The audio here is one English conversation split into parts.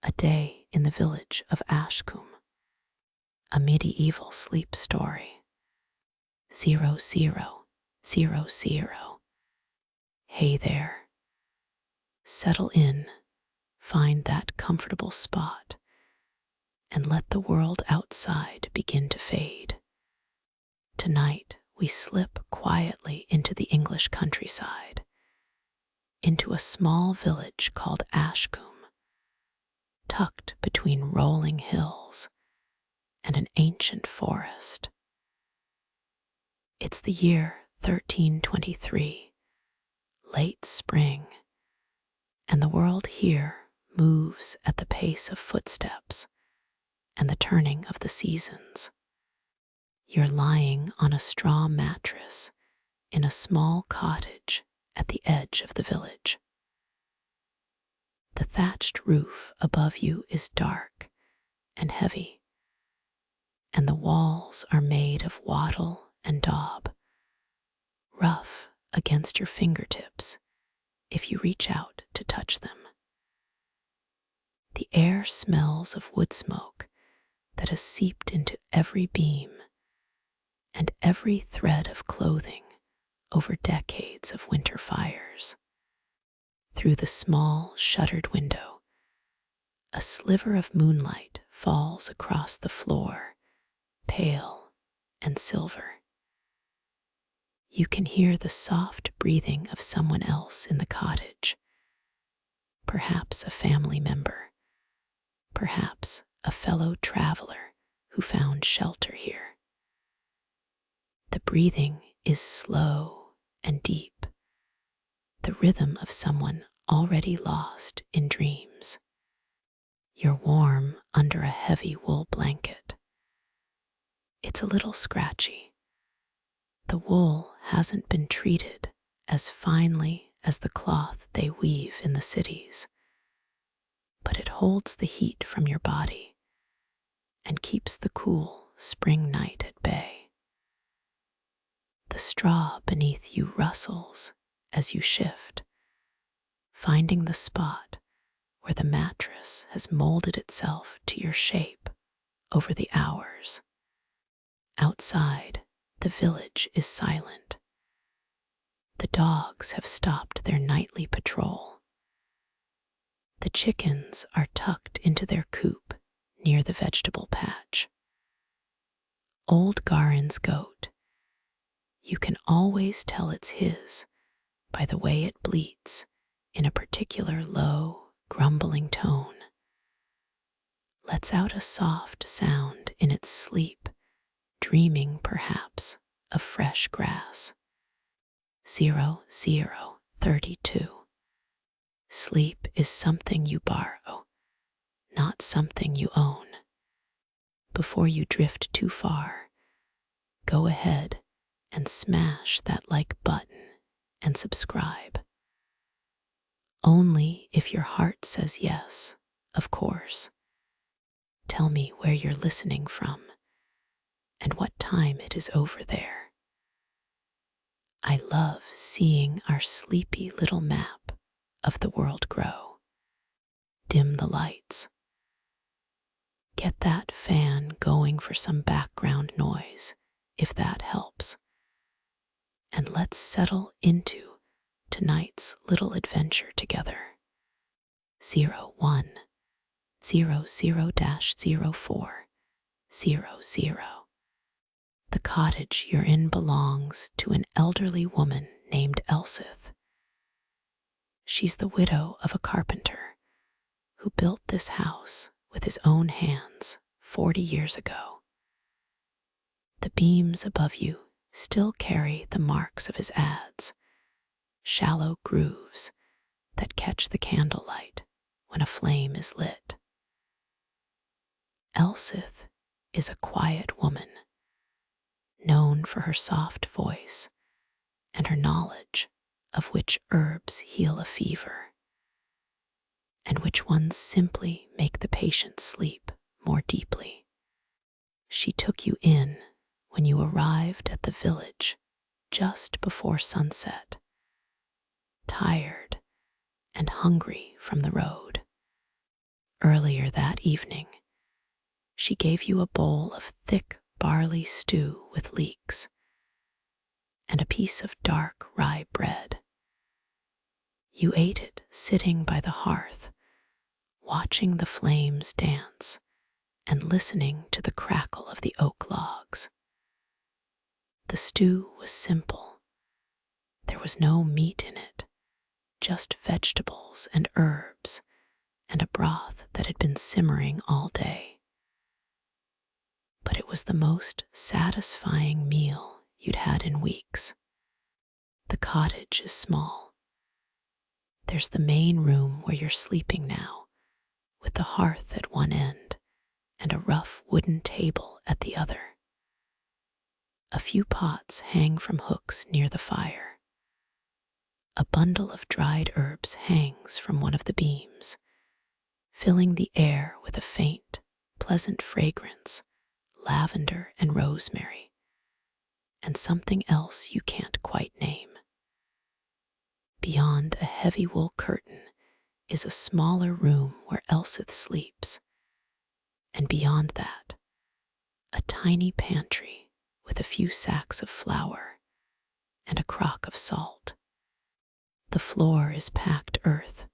A Day in the Village of Ashcombe, a medieval sleep story. 0000. Hey there. Settle in, find that comfortable spot, and let the world outside begin to fade. Tonight, we slip quietly into the English countryside, into a small village called Ashcombe, tucked between rolling hills and an ancient forest. It's the year 1323, late spring, and the world here moves at the pace of footsteps and the turning of the seasons. You're lying on a straw mattress in a small cottage at the edge of the village. The thatched roof above you is dark and heavy, and the walls are made of wattle and daub, rough against your fingertips if you reach out to touch them. The air smells of wood smoke that has seeped into every beam and every thread of clothing over decades of winter fires. Through the small, shuttered window, a sliver of moonlight falls across the floor, pale and silver. You can hear the soft breathing of someone else in the cottage, perhaps a family member, perhaps a fellow traveler who found shelter here. The breathing is slow and deep, the rhythm of someone already lost in dreams. You're warm under a heavy wool blanket. It's a little scratchy. The wool hasn't been treated as finely as the cloth they weave in the cities, but it holds the heat from your body and keeps the cool spring night at bay. The straw beneath you rustles as you shift, finding the spot where the mattress has molded itself to your shape over the hours. Outside, the village is silent. The dogs have stopped their nightly patrol. The chickens are tucked into their coop near the vegetable patch. Old Garin's goat, you can always tell it's his by the way it bleats in a particular low, grumbling tone. Lets out a soft sound in its sleep, dreaming perhaps of fresh grass. 0032. Sleep is something you borrow, not something you own. Before you drift too far, go ahead and smash that like button and subscribe. Only if your heart says yes, of course. Tell me where you're listening from and what time it is over there. I love seeing our sleepy little map of the world grow. Dim the lights. Get that fan going for some background noise, if that helps. And let's settle into tonight's little adventure together. 0100-0400. The cottage you're in belongs to an elderly woman named Elsith. She's the widow of a carpenter who built this house with his own hands 40 years ago. The beams above you still carry the marks of his adze, shallow grooves that catch the candlelight when a flame is lit. Elsith is a quiet woman, known for her soft voice and her knowledge of which herbs heal a fever, and which ones simply make the patient sleep more deeply. She took you in when you arrived at the village just before sunset, tired and hungry from the road. Earlier that evening, she gave you a bowl of thick barley stew with leeks and a piece of dark rye bread. You ate it sitting by the hearth, watching the flames dance and listening to the crackle of the oak logs. The stew was simple. There was no meat in it, just vegetables and herbs and a broth that had been simmering all day. But it was the most satisfying meal you'd had in weeks. The cottage is small. There's the main room where you're sleeping now, with the hearth at one end and a rough wooden table at the other. A few pots hang from hooks near the fire. A bundle of dried herbs hangs from one of the beams, filling the air with a faint, pleasant fragrance, lavender and rosemary, and something else you can't quite name. Beyond a heavy wool curtain is a smaller room where Elsith sleeps, and beyond that, a tiny pantry with a few sacks of flour and a crock of salt. The floor is packed earth,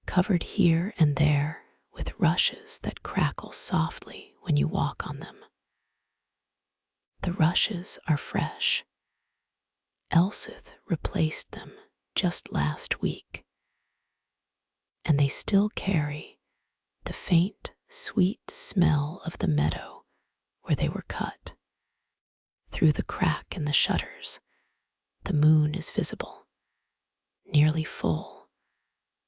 covered here and there with rushes that crackle softly when you walk on them. The rushes are fresh. Elsith replaced them just last week, and they still carry the faint, sweet smell of the meadow where they were cut. Through the crack in the shutters, the moon is visible, nearly full,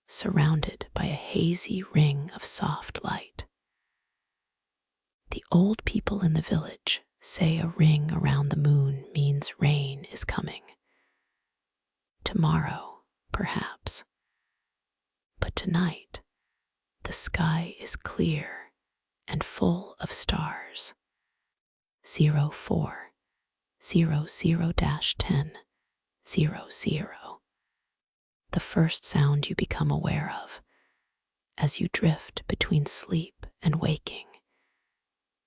surrounded by a hazy ring of soft light. The old people in the village say a ring around the moon means rain is coming. Tomorrow, perhaps. But tonight, the sky is clear and full of stars. 0400-1000. The first sound you become aware of, as you drift between sleep and waking,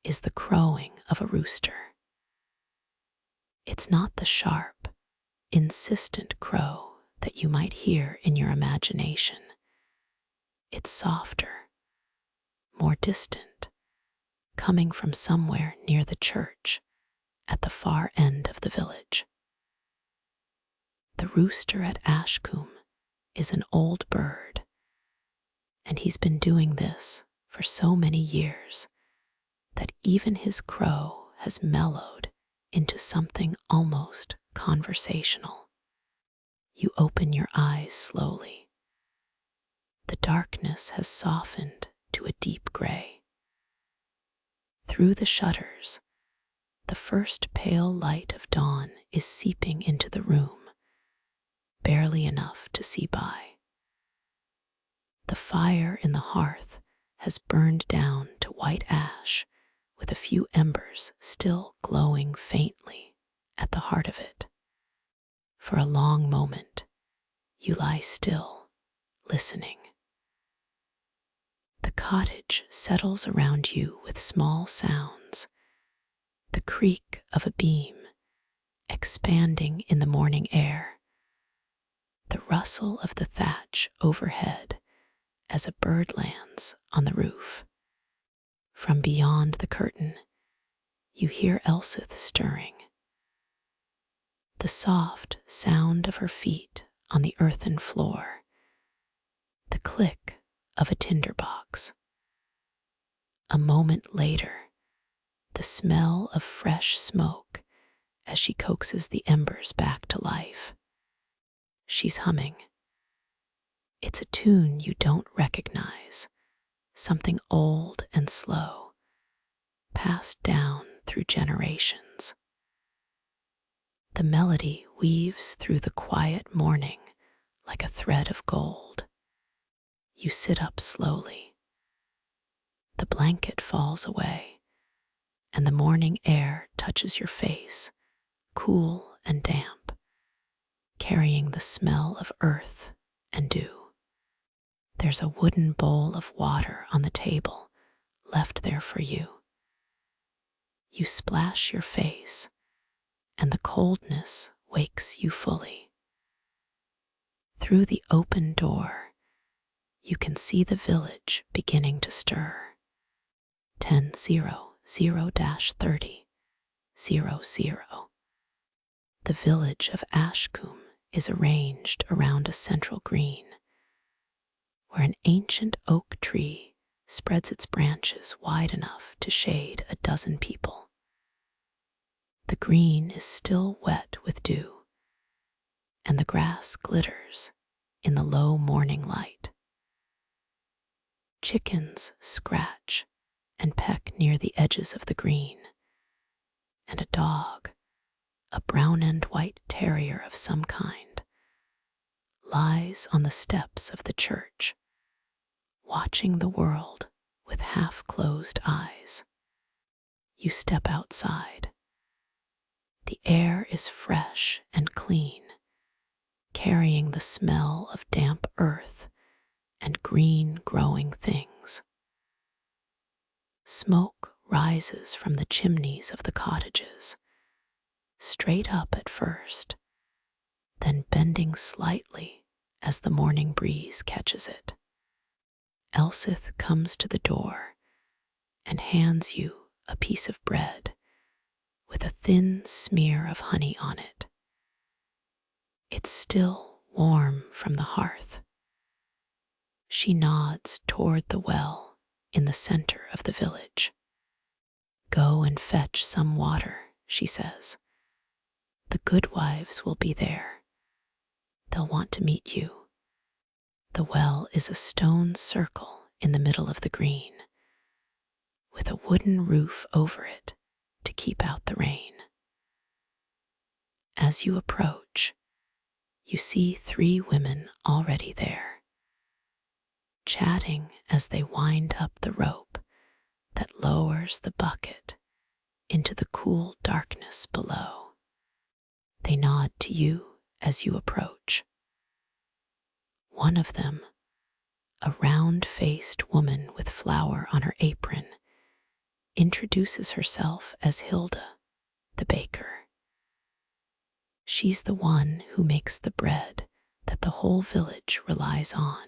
is the crowing of a rooster. It's not the sharp, insistent crow that you might hear in your imagination. It's softer, more distant, coming from somewhere near the church at the far end of the village. The rooster at Ashcombe is an old bird, and he's been doing this for so many years that even his crow has mellowed into something almost conversational. You open your eyes slowly. The darkness has softened to a deep gray. Through the shutters, the first pale light of dawn is seeping into the room, barely enough to see by. The fire in the hearth has burned down to white ash, with a few embers still glowing faintly at the heart of it. For a long moment, you lie still, listening. The cottage settles around you with small sounds, the creak of a beam expanding in the morning air, the rustle of the thatch overhead as a bird lands on the roof. From beyond the curtain, you hear Elsith stirring. The soft sound of her feet on the earthen floor, the click of a tinderbox. A moment later, the smell of fresh smoke as she coaxes the embers back to life. She's humming. It's a tune you don't recognize, something old and slow, passed down through generations. The melody weaves through the quiet morning like a thread of gold. You sit up slowly. The blanket falls away, and the morning air touches your face, cool and damp, carrying the smell of earth and dew. There's a wooden bowl of water on the table, left there for you. You splash your face, and the coldness wakes you fully. Through the open door, you can see the village beginning to stir. 10:00-30:00. The village of Ashcombe is arranged around a central green, where an ancient oak tree spreads its branches wide enough to shade a dozen people. The green is still wet with dew, and the grass glitters in the low morning light. Chickens scratch and peck near the edges of the green, and a dog, a brown and white terrier of some kind, lies on the steps of the church, watching the world with half-closed eyes. You step outside. The air is fresh and clean, carrying the smell of damp earth and green growing things. Smoke rises from the chimneys of the cottages, straight up at first, then bending slightly as the morning breeze catches it. Elsith comes to the door and hands you a piece of bread with a thin smear of honey on it. It's still warm from the hearth. She nods toward the well in the center of the village. "Go and fetch some water," she says. "The goodwives will be there. They'll want to meet you." The well is a stone circle in the middle of the green, with a wooden roof over it to keep out the rain. As you approach, you see 3 women already there, chatting as they wind up the rope that lowers the bucket into the cool darkness below. They nod to you as you approach. One of them, a round-faced woman with flour on her apron, introduces herself as Hilda, the baker. She's the one who makes the bread that the whole village relies on,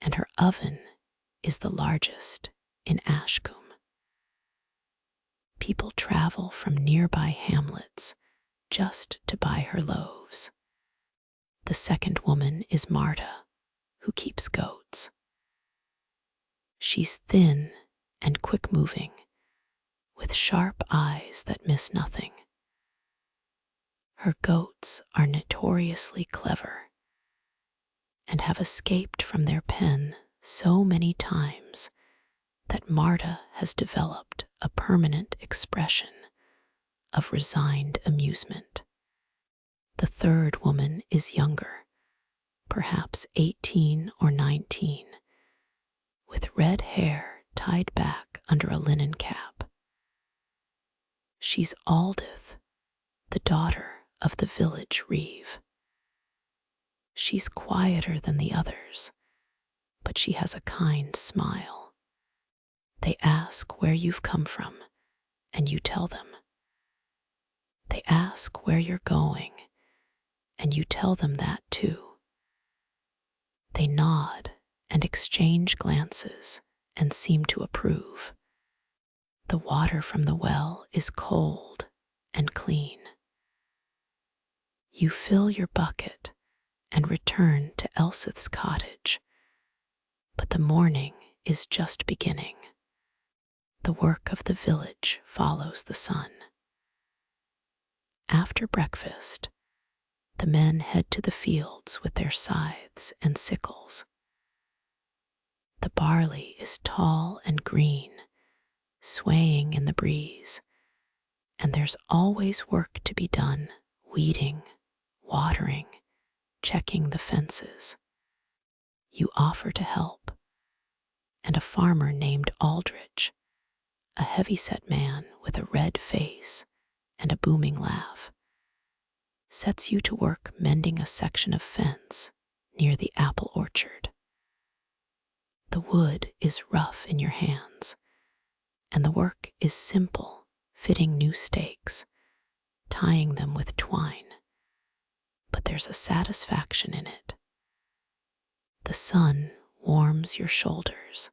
and her oven is the largest in Ashcombe. People travel from nearby hamlets just to buy her loaves. The second woman is Marta, who keeps goats. She's thin and quick-moving, with sharp eyes that miss nothing. Her goats are notoriously clever and have escaped from their pen so many times that Marta has developed a permanent expression of resigned amusement. The third woman is younger, perhaps 18 or 19, with red hair tied back under a linen cap. She's Aldith, the daughter of the village reeve. She's quieter than the others, but she has a kind smile. They ask where you've come from, and you tell them. They ask where you're going, and you tell them that too. They nod and exchange glances and seem to approve. The water from the well is cold and clean. You fill your bucket and return to Elsith's cottage, but the morning is just beginning. The work of the village follows the sun. After breakfast, the men head to the fields with their scythes and sickles. The barley is tall and green, swaying in the breeze, and there's always work to be done, weeding, watering, checking the fences. You offer to help, and a farmer named Aldrich, a heavy-set man with a red face and a booming laugh, sets you to work mending a section of fence near the apple orchard. The wood is rough in your hands, and the work is simple, fitting new stakes, tying them with twine. But there's a satisfaction in it. The sun warms your shoulders.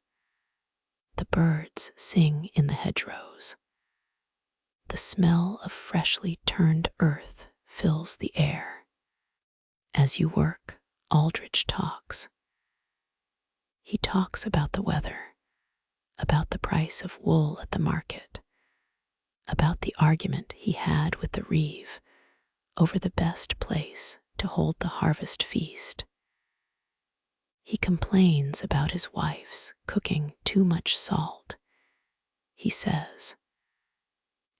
The birds sing in the hedgerows. The smell of freshly turned earth fills the air. As you work, Aldrich talks. He talks about the weather, about the price of wool at the market, about the argument he had with the reeve over the best place to hold the harvest feast. He complains about his wife's cooking too much salt, he says,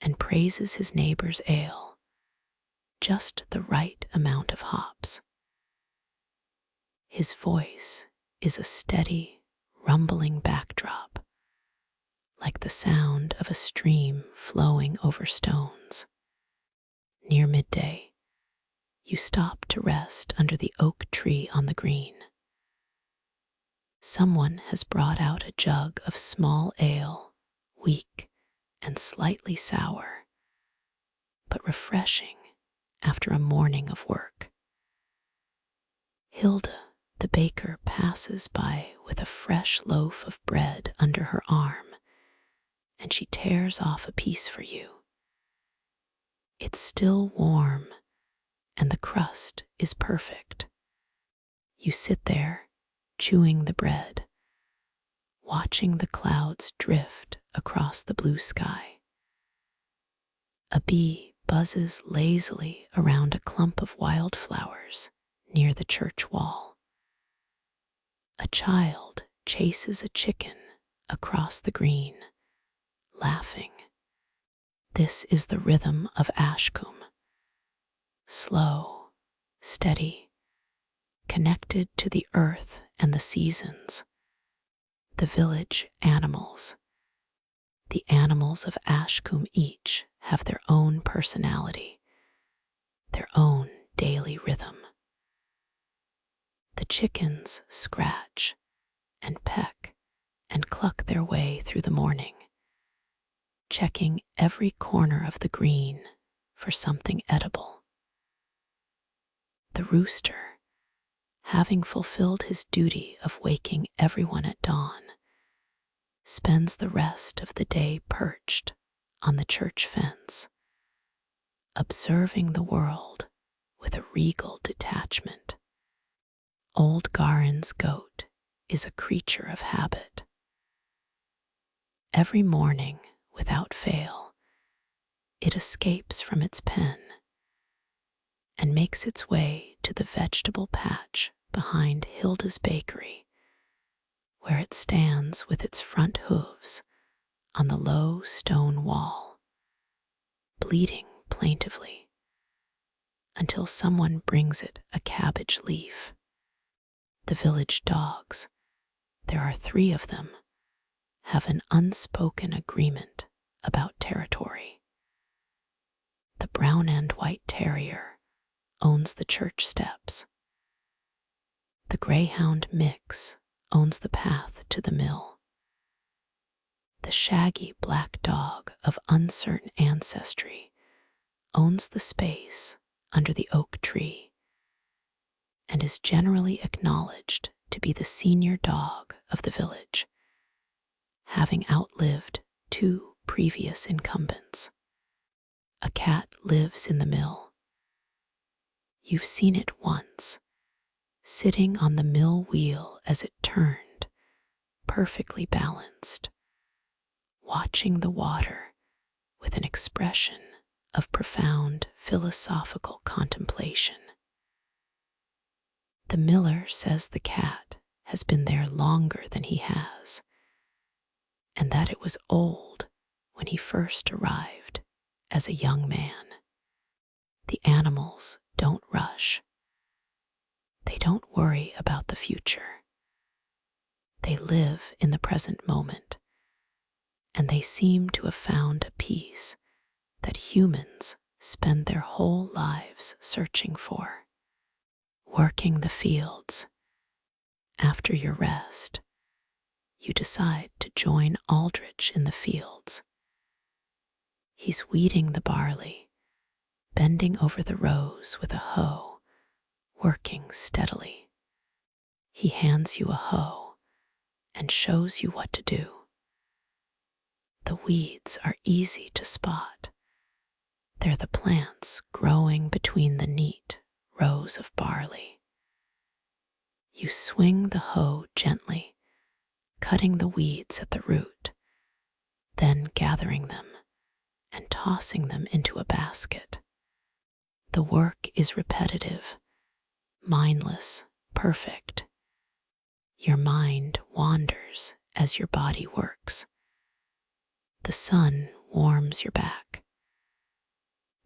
and praises his neighbor's ale, just the right amount of hops. His voice is a steady, rumbling backdrop, like the sound of a stream flowing over stones. Near midday, you stop to rest under the oak tree on the green. Someone has brought out a jug of small ale, weak and slightly sour, but refreshing after a morning of work. Hilda, the baker, passes by with a fresh loaf of bread under her arm, and she tears off a piece for you. It's still warm, and the crust is perfect. You sit there, chewing the bread, watching the clouds drift across the blue sky. A bee buzzes lazily around a clump of wildflowers near the church wall. A child chases a chicken across the green, laughing. This is the rhythm of Ashcombe. Slow, steady, connected to the earth and the seasons. The village animals. The animals of Ashcombe each have their own personality, their own daily rhythm. The chickens scratch and peck and cluck their way through the morning, checking every corner of the green for something edible. The rooster, having fulfilled his duty of waking everyone at dawn, spends the rest of the day perched on the church fence, observing the world with a regal detachment. Old Garen's goat is a creature of habit. Every morning, without fail, it escapes from its pen and makes its way to the vegetable patch behind Hilda's bakery, where it stands with its front hooves on the low stone wall, bleating plaintively, until someone brings it a cabbage leaf. The village dogs, there are 3 of them, have an unspoken agreement about territory. The brown and white terrier owns the church steps. The greyhound mix owns the path to the mill. The shaggy black dog of uncertain ancestry owns the space under the oak tree and is generally acknowledged to be the senior dog of the village, having outlived 2 previous incumbents. A cat lives in the mill. You've seen it once, sitting on the mill wheel as it turned, perfectly balanced, watching the water with an expression of profound philosophical contemplation. The miller says the cat has been there longer than he has, and that it was old when he first arrived as a young man. The animals don't rush. They don't worry about the future. They live in the present moment, and they seem to have found a peace that humans spend their whole lives searching for. Working the fields, after your rest, you decide to join Aldrich in the fields. He's weeding the barley, bending over the rows with a hoe, working steadily. He hands you a hoe and shows you what to do. The weeds are easy to spot. They're the plants growing between the neat rows of barley. You swing the hoe gently, cutting the weeds at the root, then gathering them and tossing them into a basket. The work is repetitive, mindless, perfect. Your mind wanders as your body works. The sun warms your back.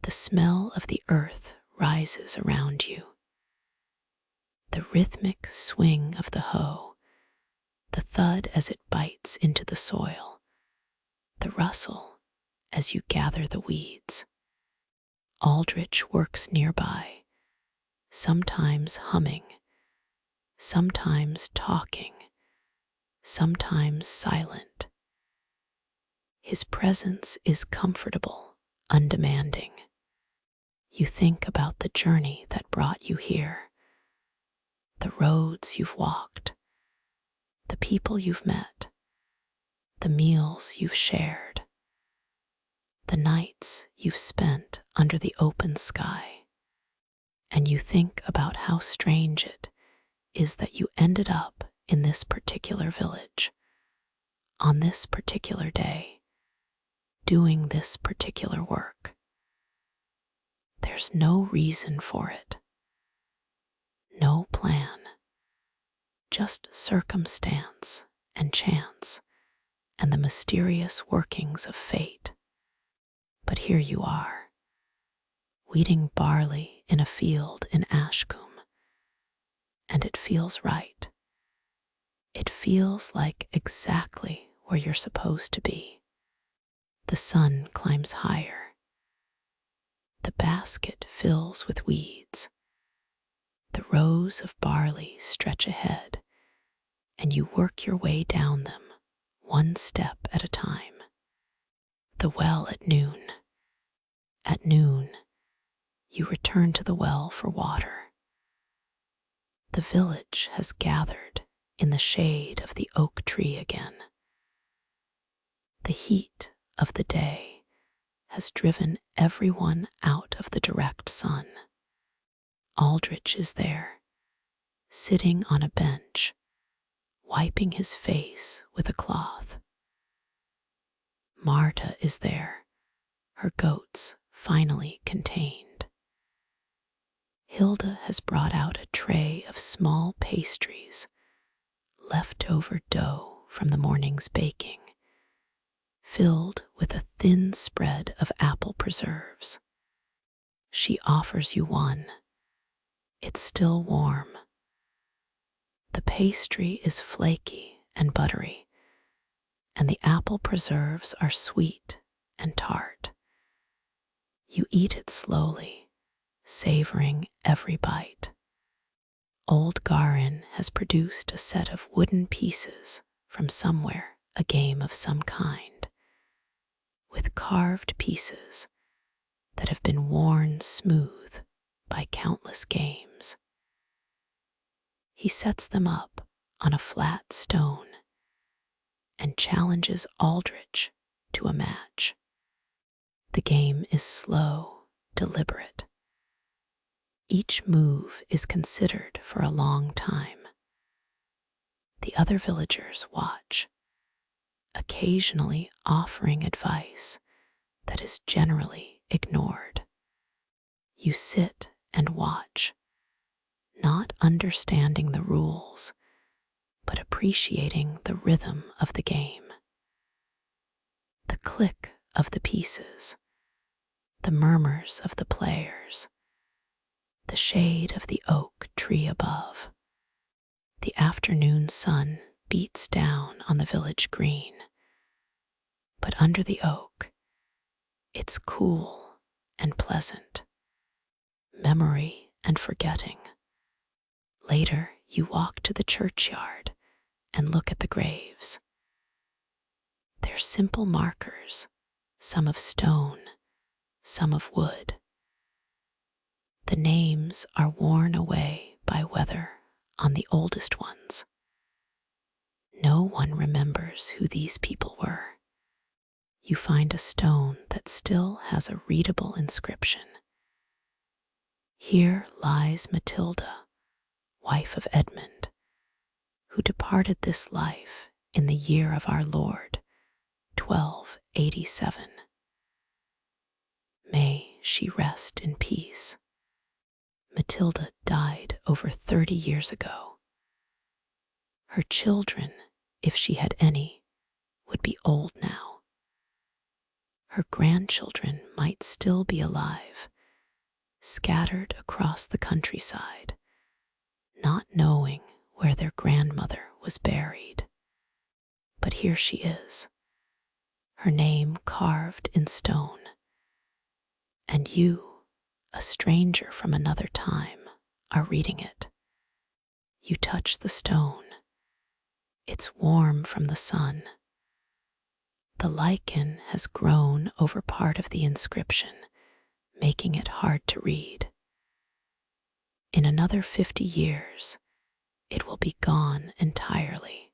The smell of the earth rises around you. The rhythmic swing of the hoe, the thud as it bites into the soil, the rustle as you gather the weeds. Aldrich works nearby, sometimes humming, sometimes talking, sometimes silent. His presence is comfortable, undemanding. You think about the journey that brought you here, the roads you've walked, the people you've met, the meals you've shared, the nights you've spent under the open sky. And you think about how strange it is that you ended up in this particular village, on this particular day, doing this particular work. There's no reason for it, no plan, just circumstance and chance and the mysterious workings of fate. But here you are, weeding barley in a field in Ashcombe, and it feels right. It feels like exactly where you're supposed to be. The sun climbs higher. The basket fills with weeds. The rows of barley stretch ahead, and you work your way down them, one step at a time. The well at noon. At noon, you return to the well for water. The village has gathered in the shade of the oak tree again. The heat of the day has driven everyone out of the direct sun. Aldrich is there, sitting on a bench, wiping his face with a cloth. Marta is there, her goats finally contained. Hilda has brought out a tray of small pastries, leftover dough from the morning's baking, filled with a thin spread of apple preserves. She offers you one. It's still warm. The pastry is flaky and buttery, and the apple preserves are sweet and tart. You eat it slowly, savoring every bite. Old Garin has produced a set of wooden pieces from somewhere, a game of some kind, with carved pieces that have been worn smooth by countless games. He sets them up on a flat stone and challenges Aldrich to a match. The game is slow, deliberate. Each move is considered for a long time. The other villagers watch, occasionally offering advice that is generally ignored. You sit and watch, not understanding the rules, but appreciating the rhythm of the game. The click of the pieces, the murmurs of the players, the shade of the oak tree above. The afternoon sun beats down on the village green, but under the oak, it's cool and pleasant. Memory and forgetting. Later, you walk to the churchyard and look at the graves. They're simple markers, some of stone, some of wood. The names are worn away by weather on the oldest ones. No one remembers who these people were. You find a stone that still has a readable inscription. Here lies Matilda, wife of Edmund, who departed this life in the year of our Lord, 1287. May she rest in peace. Matilda died over 30 years ago. Her children, if she had any, would be old now. Her grandchildren might still be alive, scattered across the countryside, not knowing where their grandmother was buried. But here she is, her name carved in stone. And you, a stranger from another time, are reading it. You touch the stone. It's warm from the sun. The lichen has grown over part of the inscription, making it hard to read. In another 50 years, it will be gone entirely.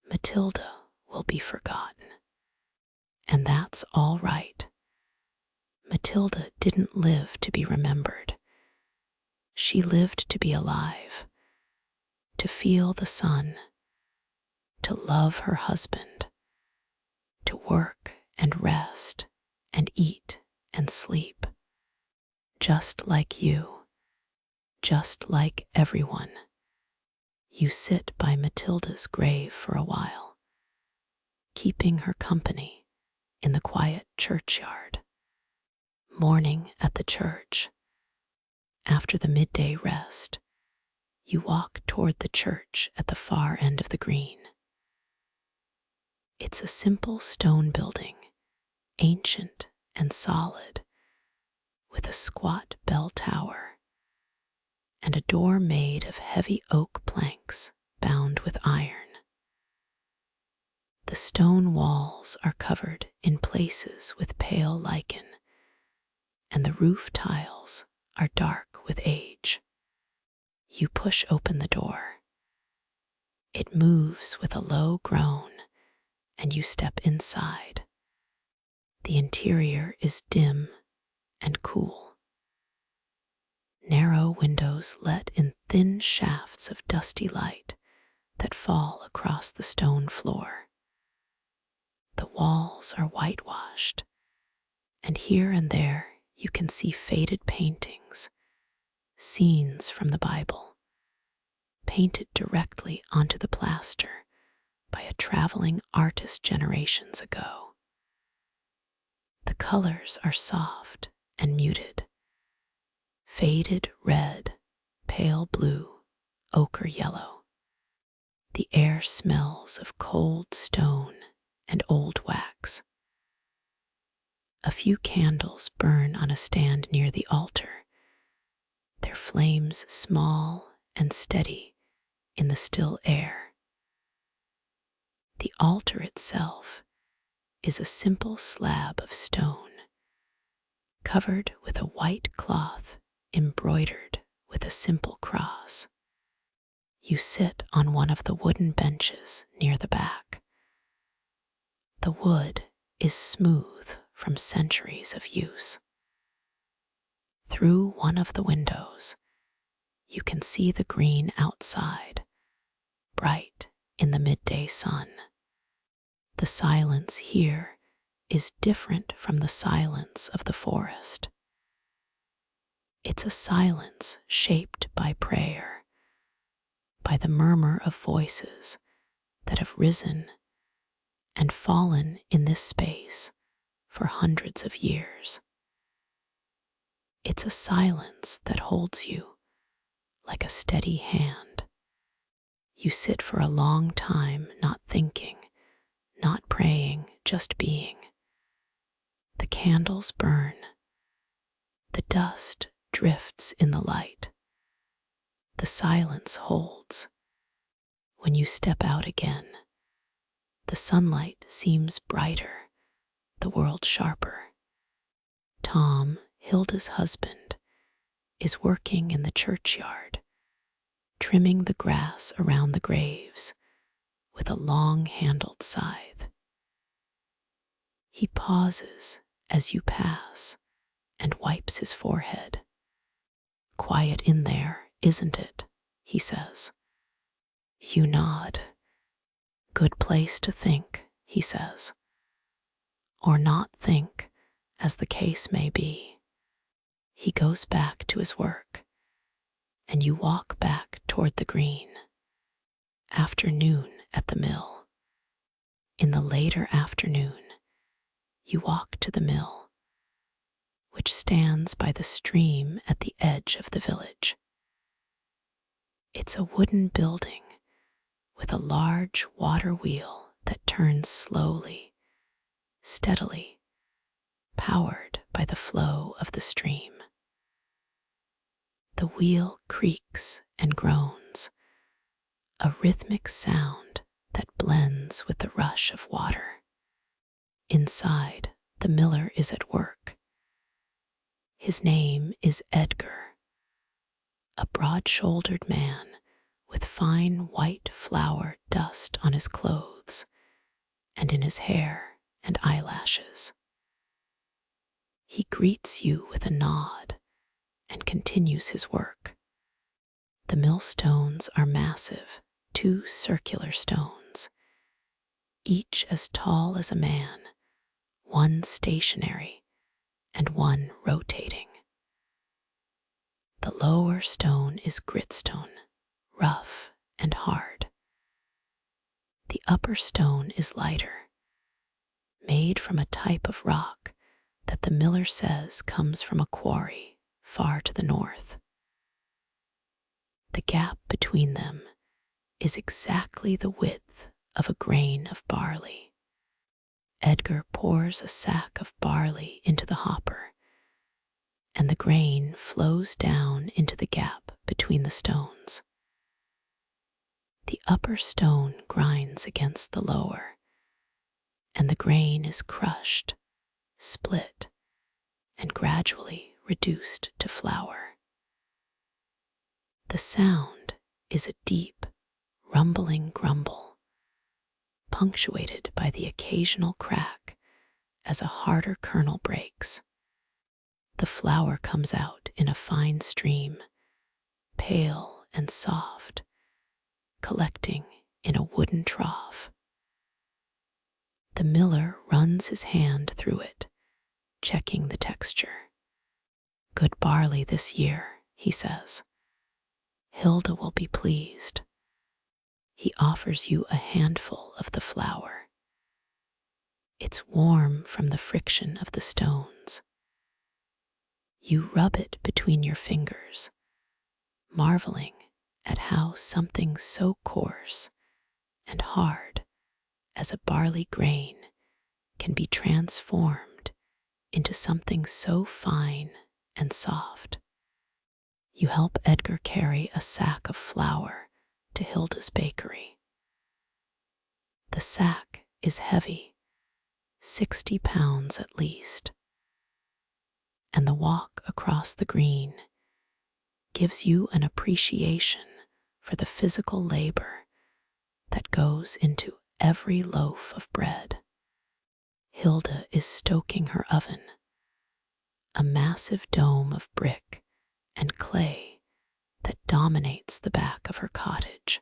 Matilda will be forgotten. And that's all right. Matilda didn't live to be remembered. She lived to be alive, to feel the sun, to love her husband, to work and rest and eat and sleep. Just like you, just like everyone. You sit by Matilda's grave for a while, keeping her company in the quiet churchyard. Morning at the church. After the midday rest, you walk toward the church at the far end of the green. It's a simple stone building, ancient and solid, with a squat bell tower and a door made of heavy oak planks bound with iron. The stone walls are covered in places with pale lichen, and the roof tiles are dark with age. You push open the door. It moves with a low groan, and you step inside. The interior is dim and cool. Narrow windows let in thin shafts of dusty light that fall across the stone floor. The walls are whitewashed, and here and there you can see faded paintings, scenes from the Bible, painted directly onto the plaster by a traveling artist generations ago. The colors are soft and muted, faded red, pale blue, ochre yellow. The air smells of cold stone and old wax. A few candles burn on a stand near the altar, their flames small and steady in the still air. The altar itself is a simple slab of stone, covered with a white cloth embroidered with a simple cross. You sit on one of the wooden benches near the back. The wood is smooth from centuries of use. Through one of the windows, you can see the green outside, bright in the midday sun. The silence here is different from the silence of the forest. It's a silence shaped by prayer, by the murmur of voices that have risen and fallen in this space for hundreds of years. It's a silence that holds you like a steady hand. You sit for a long time, not thinking, not praying, just being. The candles burn. The dust drifts in the light. The silence holds. When you step out again, The sunlight seems brighter, the world sharper. Tom, Hilda's husband, is working in the churchyard, trimming the grass around the graves with a long-handled scythe. He pauses as you pass and wipes his forehead. "Quiet in there, isn't it?" he says. You nod. "Good place to think," he says. Or not think, as the case may be. He goes back to his work, and you walk back toward the green. Afternoon at the mill. In the later afternoon, you walk to the mill, which stands by the stream at the edge of the village. It's a wooden building with a large water wheel that turns slowly, steadily, powered by the flow of the stream. The wheel creaks and groans, a rhythmic sound that blends with the rush of water. Inside, the miller is at work. His name is Edgar, a broad-shouldered man with fine white flour dust on his clothes and in his hair and eyelashes. He greets you with a nod and continues his work. The millstones are massive, 2 circular stones, each as tall as a man, one stationary and one rotating. The lower stone is gritstone, rough and hard. The upper stone is lighter, made from a type of rock that the miller says comes from a quarry far to the north. The gap between them is exactly the width of a grain of barley. Edgar pours a sack of barley into the hopper, and the grain flows down into the gap between the stones. The upper stone grinds against the lower, and the grain is crushed, split, and gradually reduced to flour. The sound is a deep, rumbling grumble, punctuated by the occasional crack as a harder kernel breaks. The flour comes out in a fine stream, pale and soft, collecting in a wooden trough. The miller runs his hand through it, checking the texture. "Good barley this year," he says. "Hilda will be pleased." He offers you a handful of the flour. It's warm from the friction of the stones. You rub it between your fingers, marveling at how something so coarse and hard as a barley grain can be transformed into something so fine and soft. You help Edgar carry a sack of flour to Hilda's bakery. The sack is heavy, 60 pounds at least, and the walk across the green gives you an appreciation for the physical labor that goes into every loaf of bread. Hilda is stoking her oven, a massive dome of brick and clay that dominates the back of her cottage.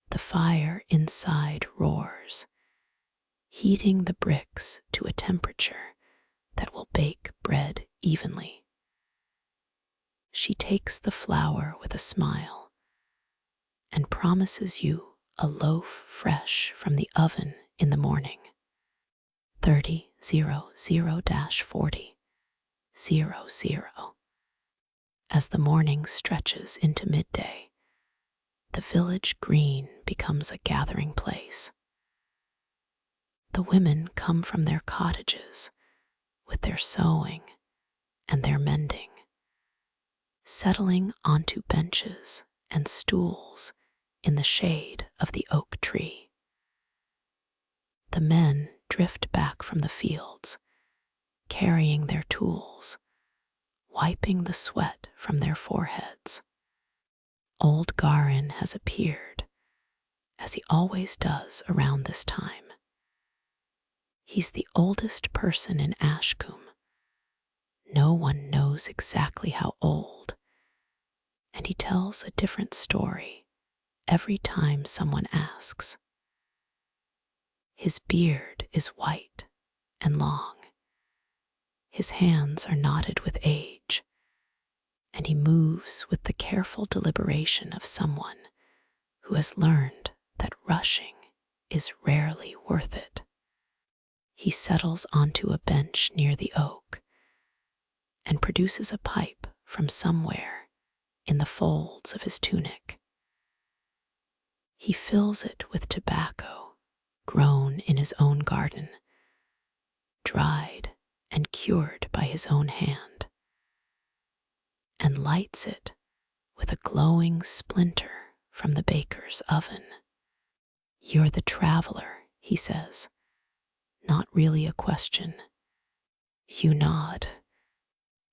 The fire inside roars, heating the bricks to a temperature that will bake bread evenly. She takes the flour with a smile and promises you a loaf fresh from the oven in the morning. 30:00-40:00. As the morning stretches into midday, the village green becomes a gathering place. The women come from their cottages with their sewing and their mending, settling onto benches and stools in the shade of the oak tree. The men drift back from the fields, carrying their tools, wiping the sweat from their foreheads. Old Garin has appeared, as he always does around this time. He's the oldest person in Ashcombe. No one knows exactly how old, and he tells a different story every time someone asks. His beard is white and long. His hands are knotted with age, and he moves with the careful deliberation of someone who has learned that rushing is rarely worth it. He settles onto a bench near the oak and produces a pipe from somewhere in the folds of his tunic. He fills it with tobacco grown in his own garden, dried and cured by his own hand, and lights it with a glowing splinter from the baker's oven. "You're the traveler," he says, not really a question. You nod.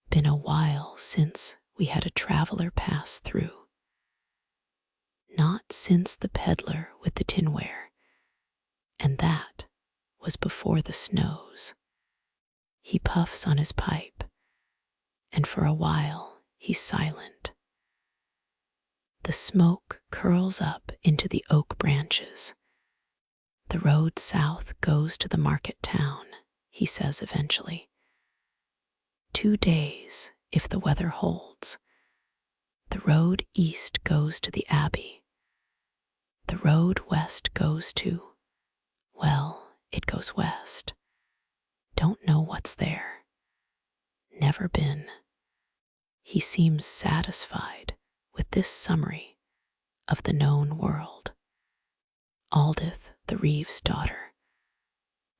"Been a while since we had a traveler pass through." "Not since the peddler with the tinware, and that was before the snows." He puffs on his pipe, and for a while he's silent. The smoke curls up into the oak branches. "The road south goes to the market town," he says eventually. "2 days, if the weather holds. The road east goes to the abbey. The road west goes to, well, it goes west. Don't know what's there. Never been." He seems satisfied with this summary of the known world. Aldith, the Reeves' daughter,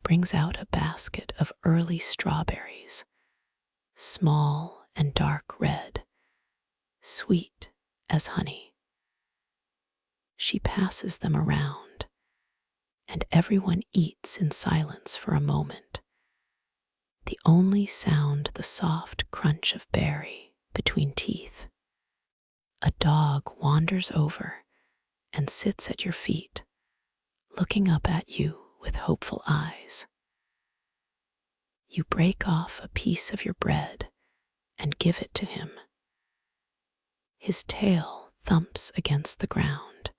brings out a basket of early strawberries, small and dark red, sweet as honey. She passes them around, and everyone eats in silence for a moment. The only sound the soft crunch of berry between teeth. A dog wanders over and sits at your feet, looking up at you with hopeful eyes. You break off a piece of your bread and give it to him. His tail thumps against the ground,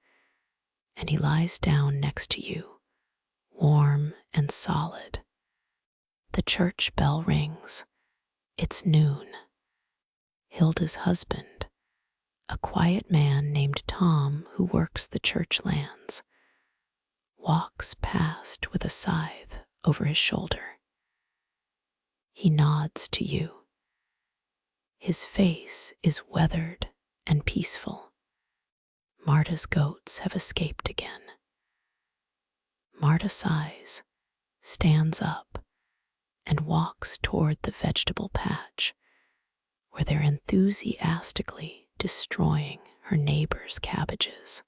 and he lies down next to you, warm and solid. The church bell rings. It's noon. Hilda's husband, a quiet man named Tom who works the church lands, walks past with a scythe over his shoulder. He nods to you. His face is weathered and peaceful. Marta's goats have escaped again. Marta sighs, stands up, and walks toward the vegetable patch, where they're enthusiastically destroying her neighbor's cabbages.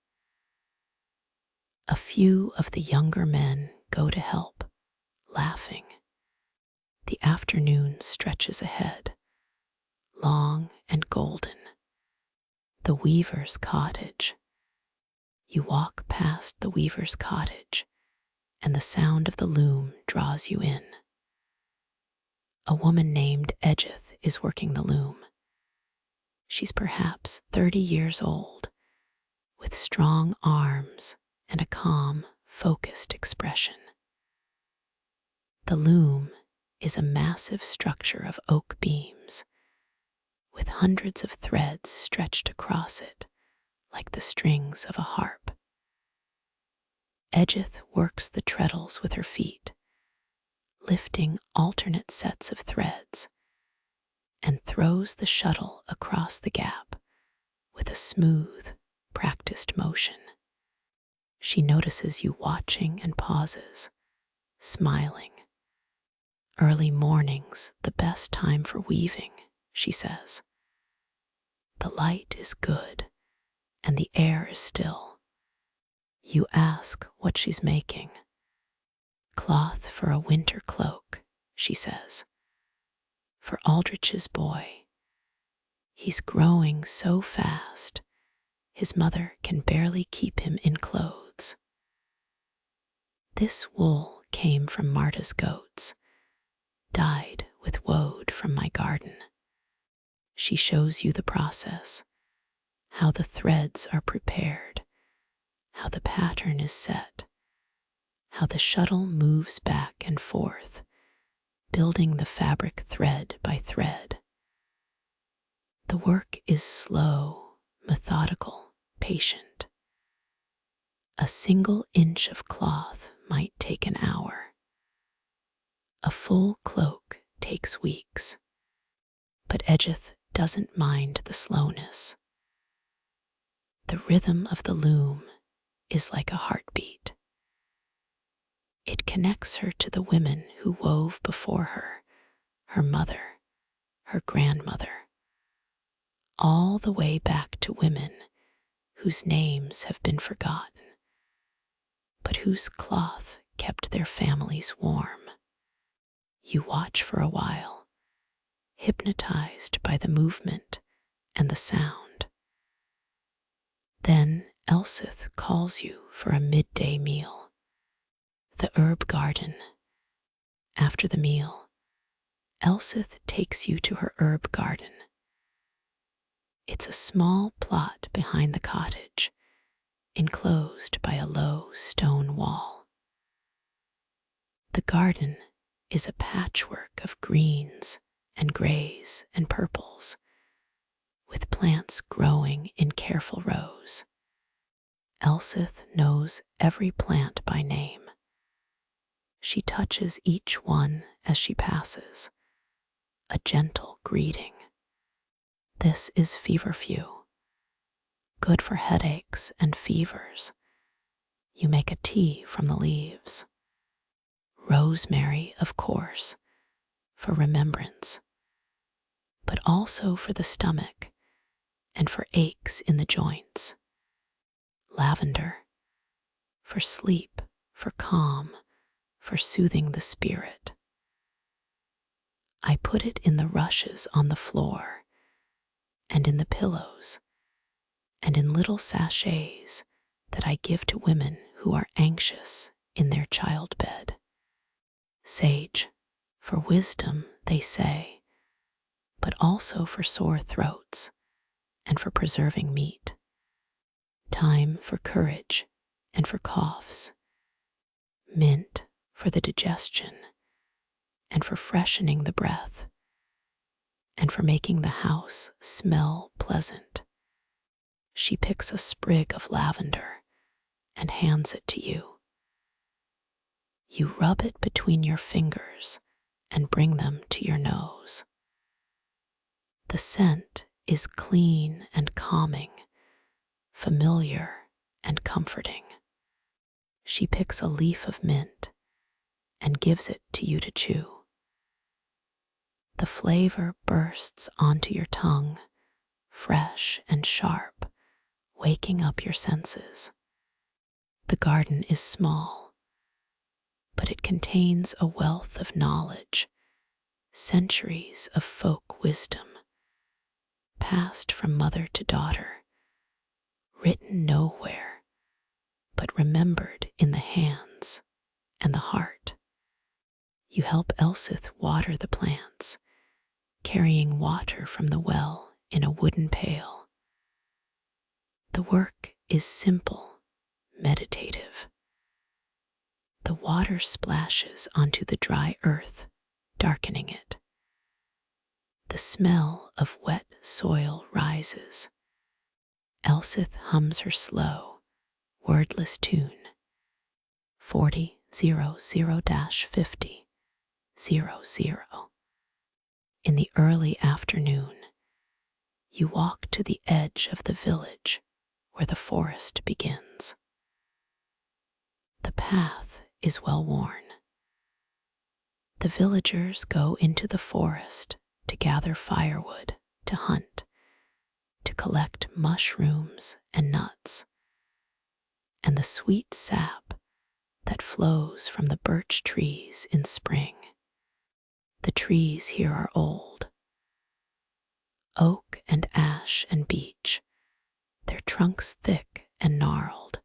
A few of the younger men go to help, laughing. The afternoon stretches ahead, long and golden. The weaver's cottage. You walk past the weaver's cottage, and the sound of the loom draws you in. A woman named Edgeth is working the loom. She's perhaps 30 years old, with strong arms and a calm, focused expression. The loom is a massive structure of oak beams, with hundreds of threads stretched across it like the strings of a harp. Edgeth works the treadles with her feet, lifting alternate sets of threads, and throws the shuttle across the gap with a smooth, practiced motion. She notices you watching and pauses, smiling. "Early morning's the best time for weaving," she says. "The light is good, and the air is still." You ask what she's making. Cloth for a winter cloak, she says, for Aldrich's boy. He's growing so fast, his mother can barely keep him in clothes. This wool came from Marta's goats, dyed with woad from my garden. She shows you the process, how the threads are prepared, how the pattern is set, how the shuttle moves back and forth, building the fabric thread by thread. The work is slow, methodical, patient. A single inch of cloth might take an hour. A full cloak takes weeks. But Edgeth doesn't mind the slowness. The rhythm of the loom is like a heartbeat. It connects her to the women who wove before her, her mother, her grandmother, all the way back to women whose names have been forgotten, but whose cloth kept their families warm. You watch for a while, hypnotized by the movement and the sound. Then Elsith calls you for a midday meal. The herb garden. After the meal, Elsith takes you to her herb garden. It's a small plot behind the cottage, enclosed by a low stone wall. The garden is a patchwork of greens and grays and purples, with plants growing in careful rows. Elsith knows every plant by name. She touches each one as she passes, a gentle greeting. This is feverfew, good for headaches and fevers. You make a tea from the leaves. Rosemary, of course, for remembrance, but also for the stomach and for aches in the joints. Lavender, for sleep, for calm, for soothing the spirit. I put it in the rushes on the floor, and in the pillows, and in little sachets that I give to women who are anxious in their childbed. Sage, for wisdom, they say, but also for sore throats and for preserving meat. Thyme for courage and for coughs. Mint for the digestion and for freshening the breath and for making the house smell pleasant. She picks a sprig of lavender and hands it to you. You rub it between your fingers and bring them to your nose. The scent is clean and calming, familiar and comforting. She picks a leaf of mint and gives it to you to chew. The flavor bursts onto your tongue, fresh and sharp, waking up your senses. The garden is small, but it contains a wealth of knowledge, centuries of folk wisdom, passed from mother to daughter, written nowhere, but remembered in the hands and the heart. You help Elsith water the plants, carrying water from the well in a wooden pail. The work is simple, meditative. The water splashes onto the dry earth, darkening it. The smell of wet soil rises. Elsith hums her slow, wordless tune, 4000-5000. In the early afternoon, you walk to the edge of the village where the forest begins. The path is well worn. The villagers go into the forest to gather firewood, to hunt, to collect mushrooms and nuts, and the sweet sap that flows from the birch trees in spring. The trees here are old, oak and ash and beech, their trunks thick and gnarled,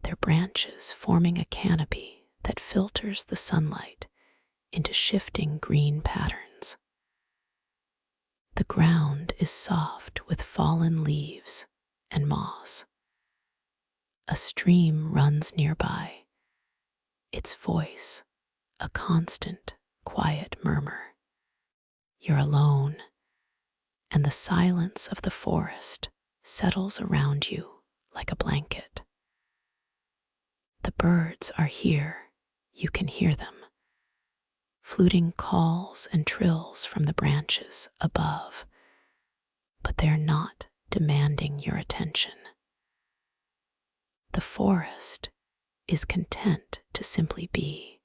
their branches forming a canopy that filters the sunlight into shifting green patterns. The ground is soft with fallen leaves and moss. A stream runs nearby, its voice a constant, quiet murmur. You're alone, and the silence of the forest settles around you like a blanket. The birds are here, you can hear them, fluting calls and trills from the branches above, but they're not demanding your attention. The forest is content to simply be,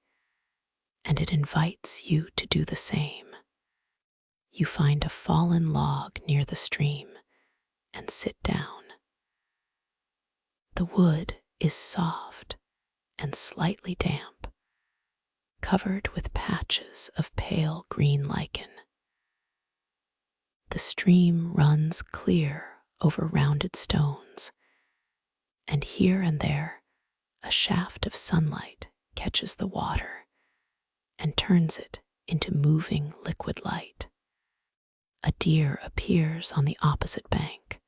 and it invites you to do the same. You find a fallen log near the stream and sit down. The wood is soft and slightly damp, covered with patches of pale green lichen. The stream runs clear over rounded stones, and here and there a shaft of sunlight catches the water and turns it into moving liquid light. A deer appears on the opposite bank.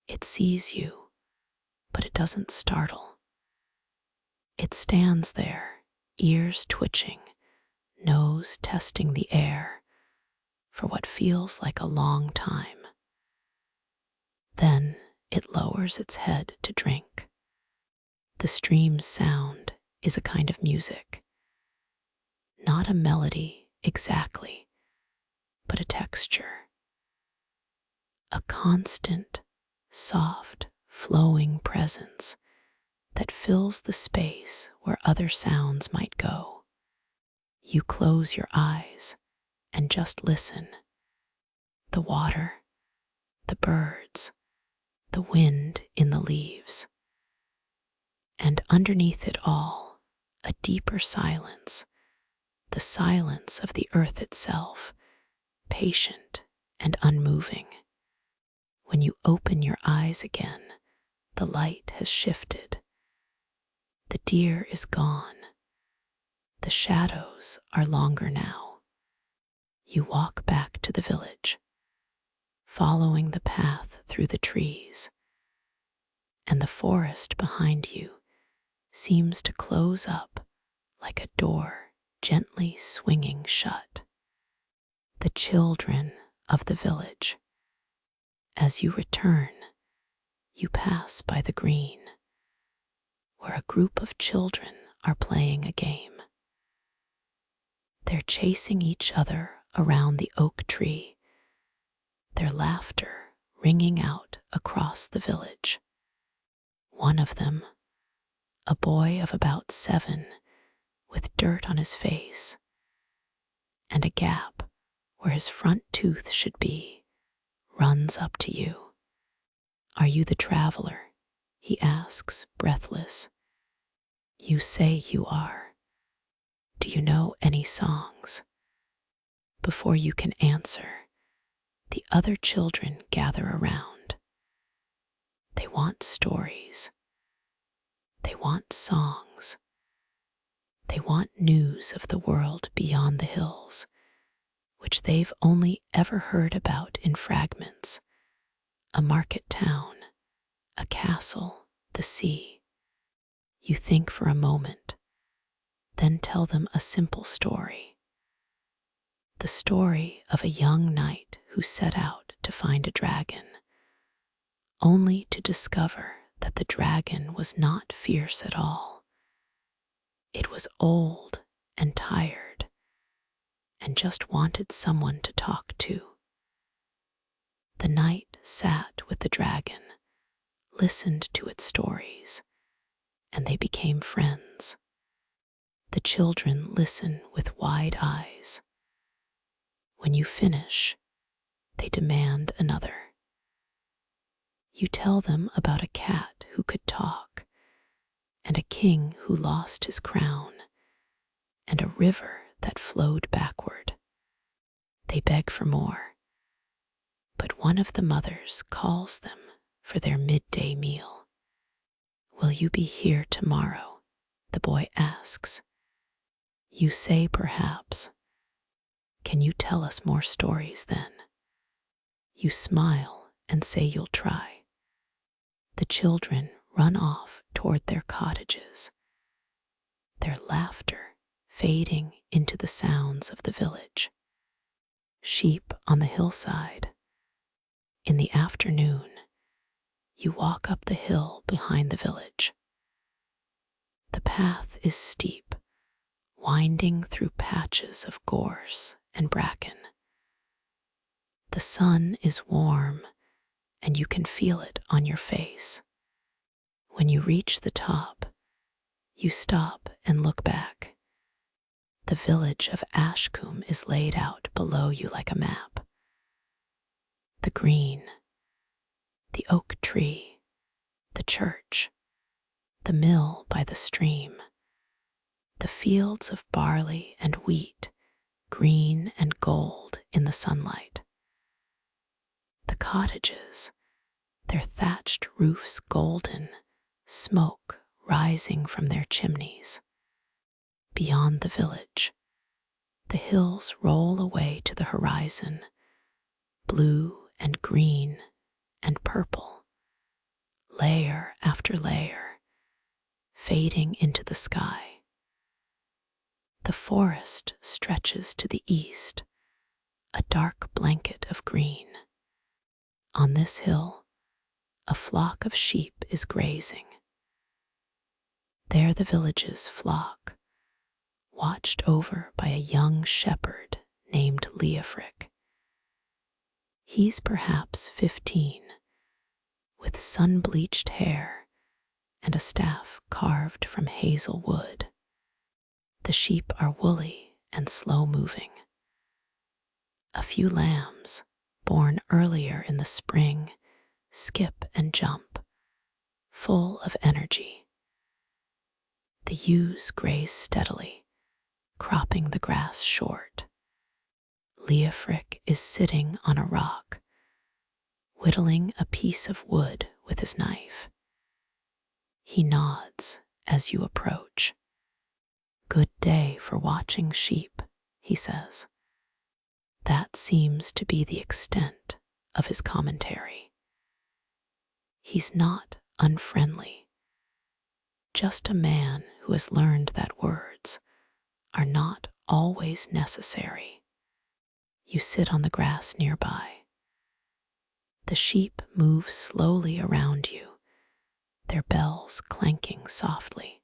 It sees you, but it doesn't startle. It stands there, ears twitching, nose testing the air for what feels like a long time. Then it lowers its head to drink. The stream's sound is a kind of music, not a melody exactly, but a texture. A constant, soft, flowing presence that fills the space where other sounds might go. You close your eyes and just listen. The water, the birds, the wind in the leaves. And underneath it all, a deeper silence, the silence of the earth itself, patient and unmoving. When you open your eyes again, the light has shifted. The deer is gone. The shadows are longer now. You walk back to the village, following the path through the trees, and the forest behind you seems to close up like a door gently swinging shut. The children of the village. As you return, you pass by the green, where a group of children are playing a game. They're chasing each other around the oak tree, their laughter ringing out across the village. One of them, a boy of about 7, with dirt on his face and a gap where his front tooth should be, runs up to you. Are you the traveler? He asks, breathless. You say you are. Do you know any songs? Before you can answer, the other children gather around. They want stories. They want songs. They want news of the world beyond the hills, which they've only ever heard about in fragments. A market town, a castle, the sea. You think for a moment, then tell them a simple story. The story of a young knight who set out to find a dragon, only to discover that the dragon was not fierce at all. It was old and tired, and just wanted someone to talk to. The knight sat with the dragon, listened to its stories, and they became friends. The children listen with wide eyes. When you finish, they demand another. You tell them about a cat who could talk, and a king who lost his crown, and a river that flowed backward. They beg for more, but one of the mothers calls them for their midday meal. "Will you be here tomorrow?" the boy asks. You say perhaps. "Can you tell us more stories then?" You smile and say you'll try. The children run off toward their cottages, their laughter fading into the sounds of the village. Sheep on the hillside. In the afternoon, you walk up the hill behind the village. The path is steep, winding through patches of gorse and bracken. The sun is warm, and you can feel it on your face. When you reach the top, you stop and look back. The village of Ashcombe is laid out below you like a map. The green, the oak tree, the church, the mill by the stream, the fields of barley and wheat, green and gold in the sunlight. The cottages, their thatched roofs golden, smoke rising from their chimneys. Beyond the village, the hills roll away to the horizon, blue and green and purple, layer after layer, fading into the sky. The forest stretches to the east, a dark blanket of green. On this hill, a flock of sheep is grazing. There the village's flock, watched over by a young shepherd named Leofric. He's perhaps 15, with sun-bleached hair and a staff carved from hazel wood. The sheep are woolly and slow-moving. A few lambs, born earlier in the spring, skip and jump, full of energy. The ewes graze steadily, cropping the grass short. Leofric is sitting on a rock, whittling a piece of wood with his knife. He nods as you approach. "Good day for watching sheep," he says. That seems to be the extent of his commentary. He's not unfriendly, just a man who has learned that words are not always necessary. You sit on the grass nearby. The sheep move slowly around you, their bells clanking softly.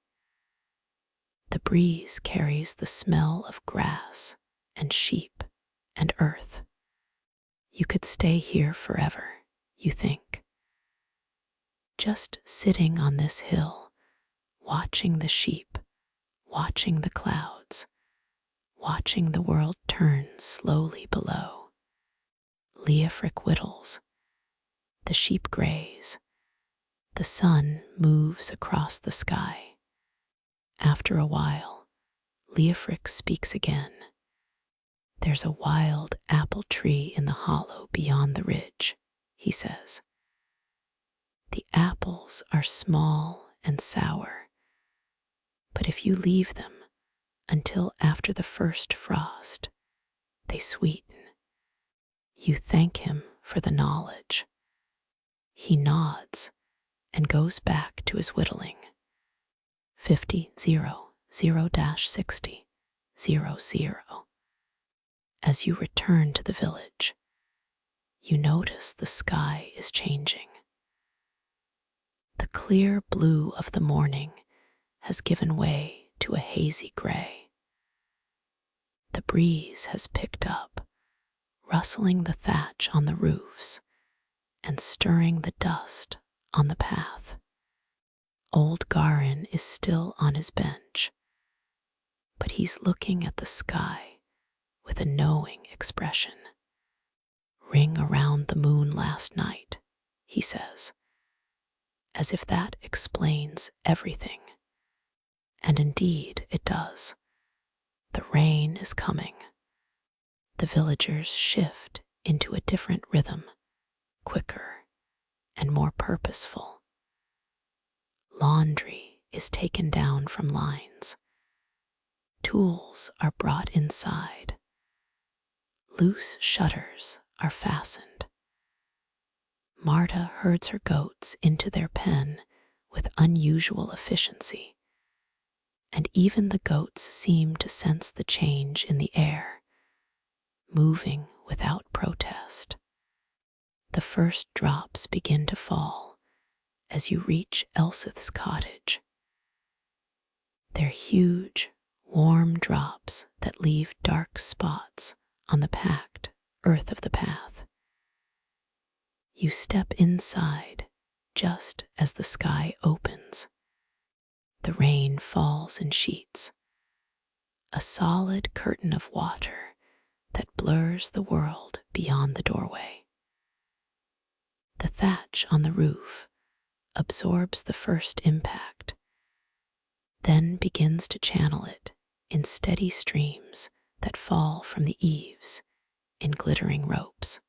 The breeze carries the smell of grass and sheep and earth. You could stay here forever, you think. Just sitting on this hill, watching the sheep, watching the clouds, watching the world turn slowly below. Leofric whittles, the sheep graze, the sun moves across the sky. After a while, Leofric speaks again. "There's a wild apple tree in the hollow beyond the ridge," he says. "The apples are small and sour, but if you leave them until after the first frost, they sweeten." You thank him for the knowledge. He nods and goes back to his whittling. 50-0-60-00. As you return to the village, you notice the sky is changing. The clear blue of the morning has given way to a hazy gray. The breeze has picked up, rustling the thatch on the roofs and stirring the dust on the path. Old Garin is still on his bench, but he's looking at the sky with a knowing expression. "Ring around the moon last night," he says, as if that explains everything. And indeed it does. The rain is coming. The villagers shift into a different rhythm, quicker and more purposeful. Laundry is taken down from lines. Tools are brought inside. Loose shutters are fastened. Marta herds her goats into their pen with unusual efficiency, and even the goats seem to sense the change in the air, moving without protest. The first drops begin to fall as you reach Elsith's cottage. They're huge, warm drops that leave dark spots on the packed earth of the path. You step inside just as the sky opens. The rain falls in sheets, a solid curtain of water that blurs the world beyond the doorway. The thatch on the roof absorbs the first impact, then begins to channel it in steady streams that fall from the eaves in glittering ropes.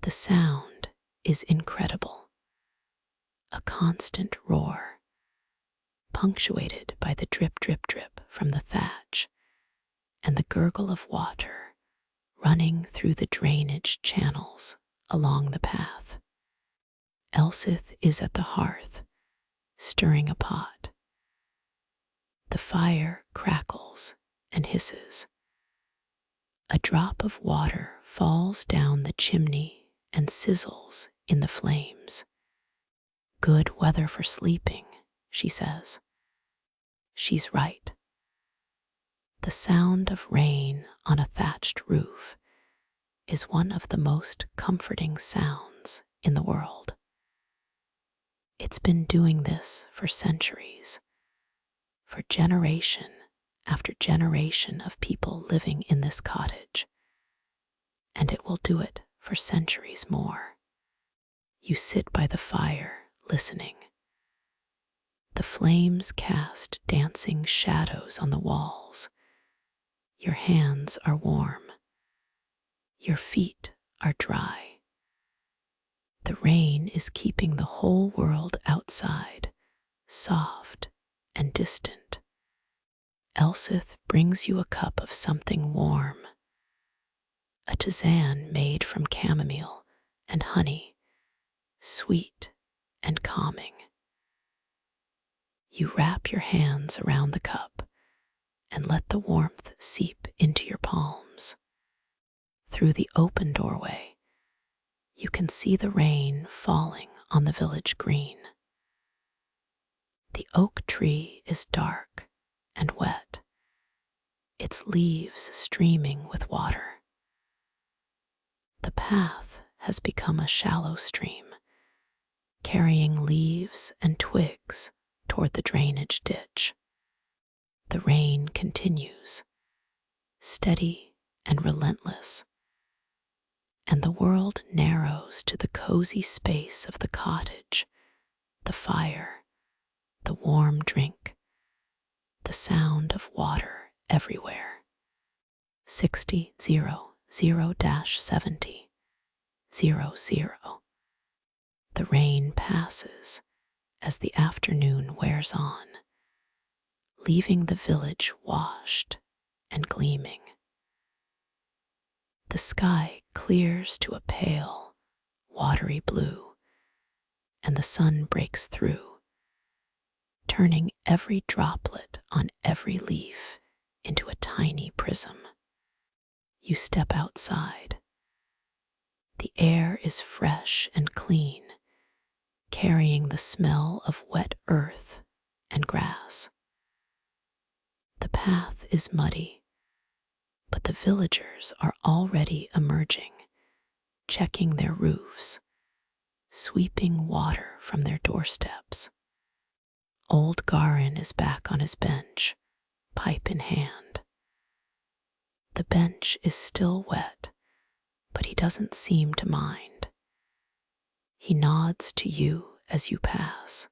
The sound is incredible, a constant roar, punctuated by the drip, drip, drip from the thatch and the gurgle of water running through the drainage channels along the path. Elsith is at the hearth, stirring a pot. The fire crackles and hisses. A drop of water falls down the chimney and sizzles in the flames. Good weather for sleeping, she says. She's right. The sound of rain on a thatched roof is one of the most comforting sounds in the world. It's been doing this for centuries, for generation after generation of people living in this cottage, and it will do it for centuries more. You sit by the fire, listening. The flames cast dancing shadows on the walls. Your hands are warm. Your feet are dry. The rain is keeping the whole world outside, soft and distant. Elsith brings you a cup of something warm, a tisane made from chamomile and honey, sweet and calming. You wrap your hands around the cup and let the warmth seep into your palms. Through the open doorway, you can see the rain falling on the village green. The oak tree is dark and wet, its leaves streaming with water. The path has become a shallow stream, carrying leaves and twigs toward the drainage ditch. The rain continues, steady and relentless, and the world narrows to the cozy space of the cottage, the fire, the warm drink, the sound of water everywhere. 60-0-0-70-00. The rain passes as the afternoon wears on, leaving the village washed and gleaming. The sky clears to a pale, watery blue, and the sun breaks through, turning every droplet on every leaf into a tiny prism. You step outside. The air is fresh and clean, carrying the smell of wet earth and grass. The path is muddy, but the villagers are already emerging, checking their roofs, sweeping water from their doorsteps. Old Garin is back on his bench, pipe in hand. The bench is still wet, but he doesn't seem to mind. He nods to you as you pass.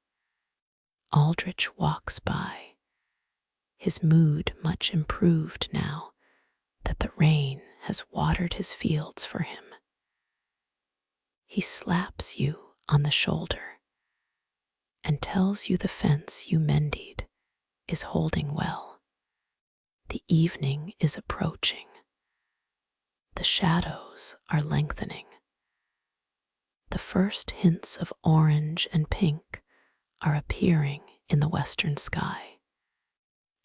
Aldrich walks by, his mood much improved now that the rain has watered his fields for him. He slaps you on the shoulder and tells you the fence you mended is holding well. The evening is approaching. The shadows are lengthening. The first hints of orange and pink are appearing in the western sky.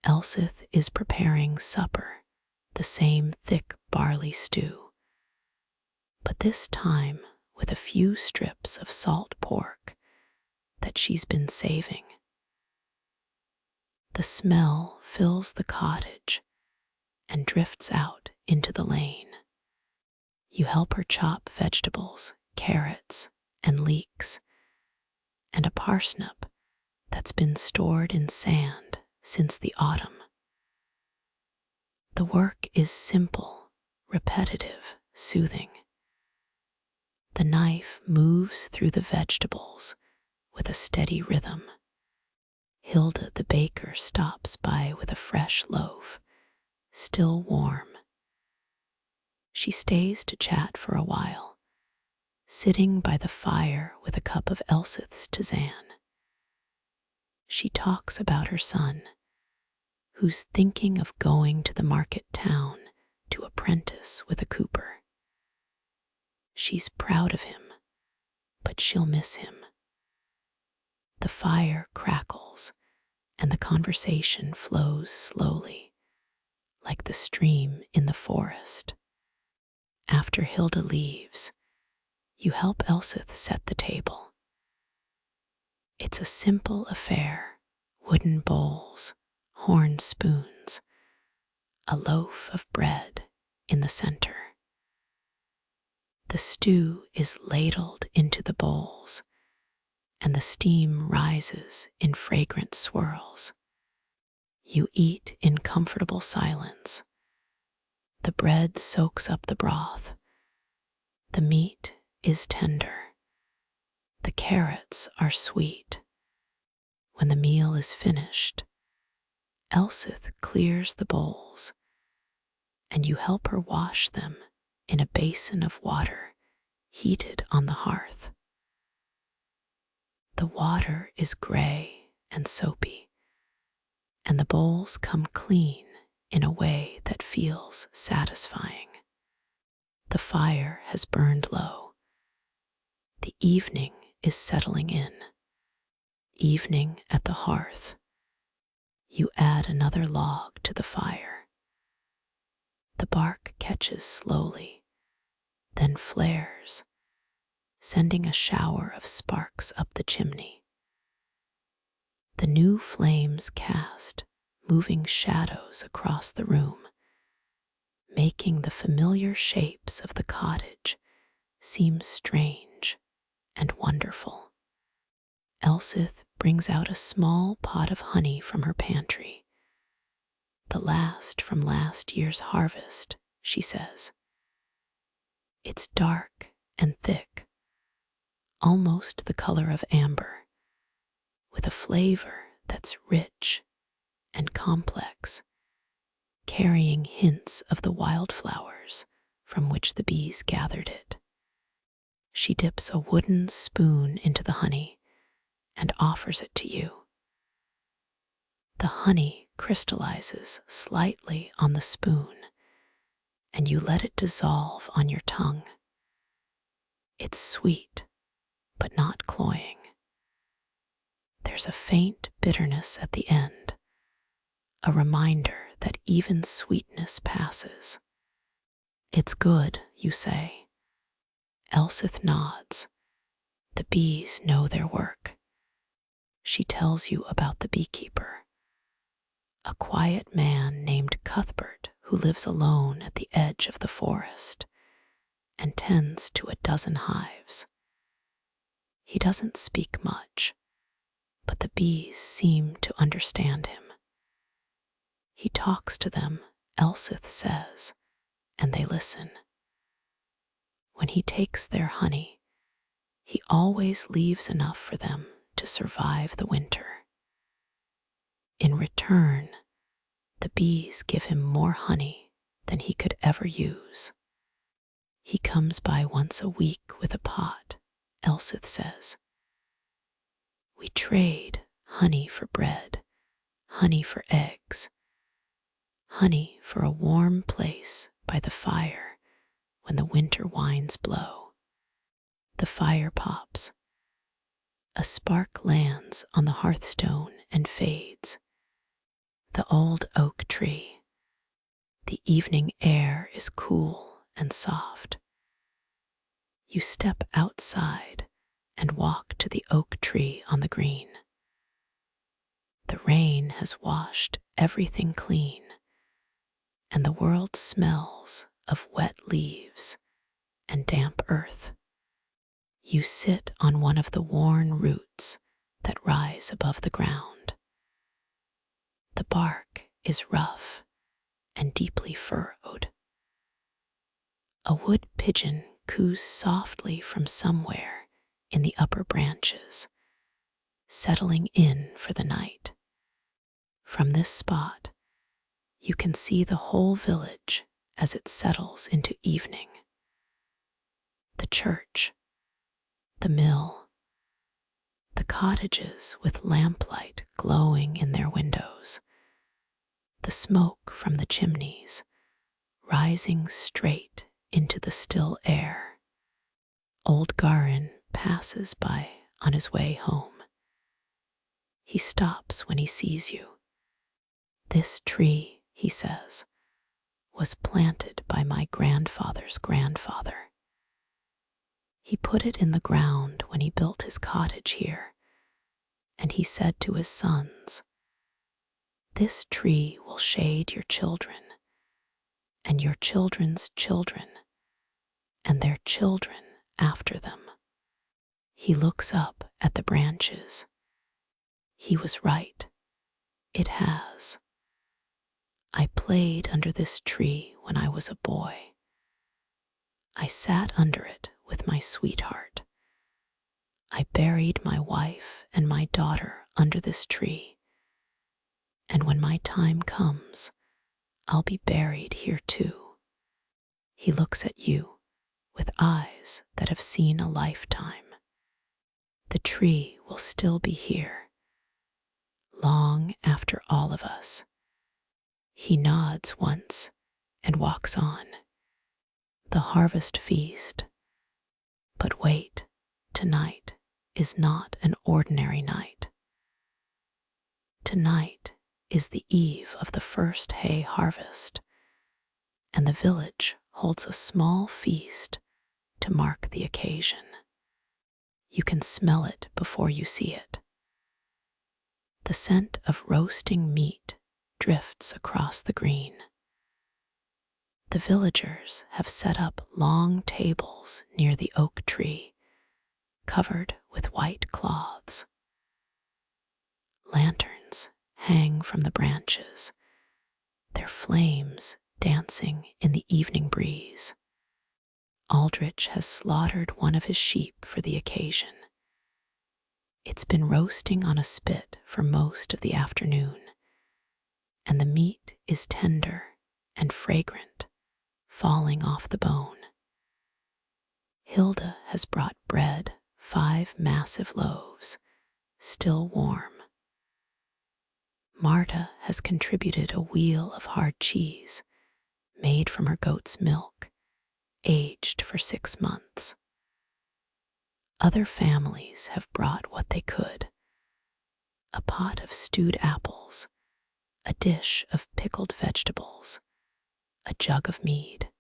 Elsith is preparing supper, the same thick barley stew, but this time with a few strips of salt pork that she's been saving. The smell fills the cottage and drifts out into the lane. You help her chop vegetables, carrots, and leeks, and a parsnip that's been stored in sand since the autumn. The work is simple, repetitive, soothing. The knife moves through the vegetables with a steady rhythm. Hilda the baker stops by with a fresh loaf, still warm. She stays to chat for a while, sitting by the fire with a cup of Elsith's tisane. She talks about her son, who's thinking of going to the market town to apprentice with a cooper. She's proud of him, but she'll miss him. The fire crackles, and the conversation flows slowly, like the stream in the forest. After Hilda leaves, you help Elsith set the table. It's a simple affair: wooden bowls, horn spoons, a loaf of bread in the center. The stew is ladled into the bowls, and the steam rises in fragrant swirls. You eat in comfortable silence. The bread soaks up the broth. The meat is tender. The carrots are sweet. When the meal is finished, Elsith clears the bowls, and you help her wash them in a basin of water heated on the hearth. The water is gray and soapy, and the bowls come clean in a way that feels satisfying. The fire has burned low. The evening is settling in. Evening at the hearth. You add another log to the fire. The bark catches slowly, then flares, sending a shower of sparks up the chimney. The new flames cast moving shadows across the room, making the familiar shapes of the cottage seem strange and wonderful. Elsith brings out a small pot of honey from her pantry, the last from last year's harvest, she says. It's dark and thick, almost the color of amber, with a flavor that's rich and complex, carrying hints of the wildflowers from which the bees gathered it. She dips a wooden spoon into the honey and offers it to you. The honey crystallizes slightly on the spoon, and you let it dissolve on your tongue. It's sweet, but not cloying. There's a faint bitterness at the end, a reminder that even sweetness passes. It's good, you say. Elsith nods. The bees know their work. She tells you about the beekeeper, a quiet man named Cuthbert who lives alone at the edge of the forest and tends to a dozen hives. He doesn't speak much, but the bees seem to understand him. He talks to them, Elsith says, and they listen. When he takes their honey, he always leaves enough for them to survive the winter. In return, the bees give him more honey than he could ever use. He comes by once a week with a pot, Elsith says. We trade honey for bread, honey for eggs, honey for a warm place by the fire when the winter winds blow. The fire pops. A spark lands on the hearthstone and fades. The old oak tree. The evening air is cool and soft. You step outside and walk to the oak tree on the green. The rain has washed everything clean, and the world smells of wet leaves and damp earth. You sit on one of the worn roots that rise above the ground. The bark is rough and deeply furrowed. A wood pigeon coos softly from somewhere in the upper branches, settling in for the night. From this spot, you can see the whole village as it settles into evening. The church, the mill, the cottages with lamplight glowing in their windows, the smoke from the chimneys rising straight into the still air. Old Garin passes by on his way home. He stops when he sees you. This tree, he says, was planted by my grandfather's grandfather. He put it in the ground when he built his cottage here, and he said to his sons, "This tree will shade your children, and your children's children, and their children after them." He looks up at the branches. He was right. It has. I played under this tree when I was a boy. I sat under it with my sweetheart. I buried my wife and my daughter under this tree. And when my time comes, I'll be buried here too. He looks at you with eyes that have seen a lifetime. The tree will still be here, long after all of us. He nods once and walks on. The harvest feast. But wait, tonight is not an ordinary night. Tonight is the eve of the first hay harvest, and the village holds a small feast to mark the occasion. You can smell it before you see it. The scent of roasting meat drifts across the green. The villagers have set up long tables near the oak tree, covered with white cloths. Lanterns hang from the branches, their flames dancing in the evening breeze. Aldrich has slaughtered one of his sheep for the occasion. It's been roasting on a spit for most of the afternoon, and the meat is tender and fragrant, falling off the bone. Hilda has brought bread, 5 massive loaves, still warm. Marta has contributed a wheel of hard cheese, made from her goat's milk, aged for 6 months. Other families have brought what they could: a pot of stewed apples, a dish of pickled vegetables, a jug of mead.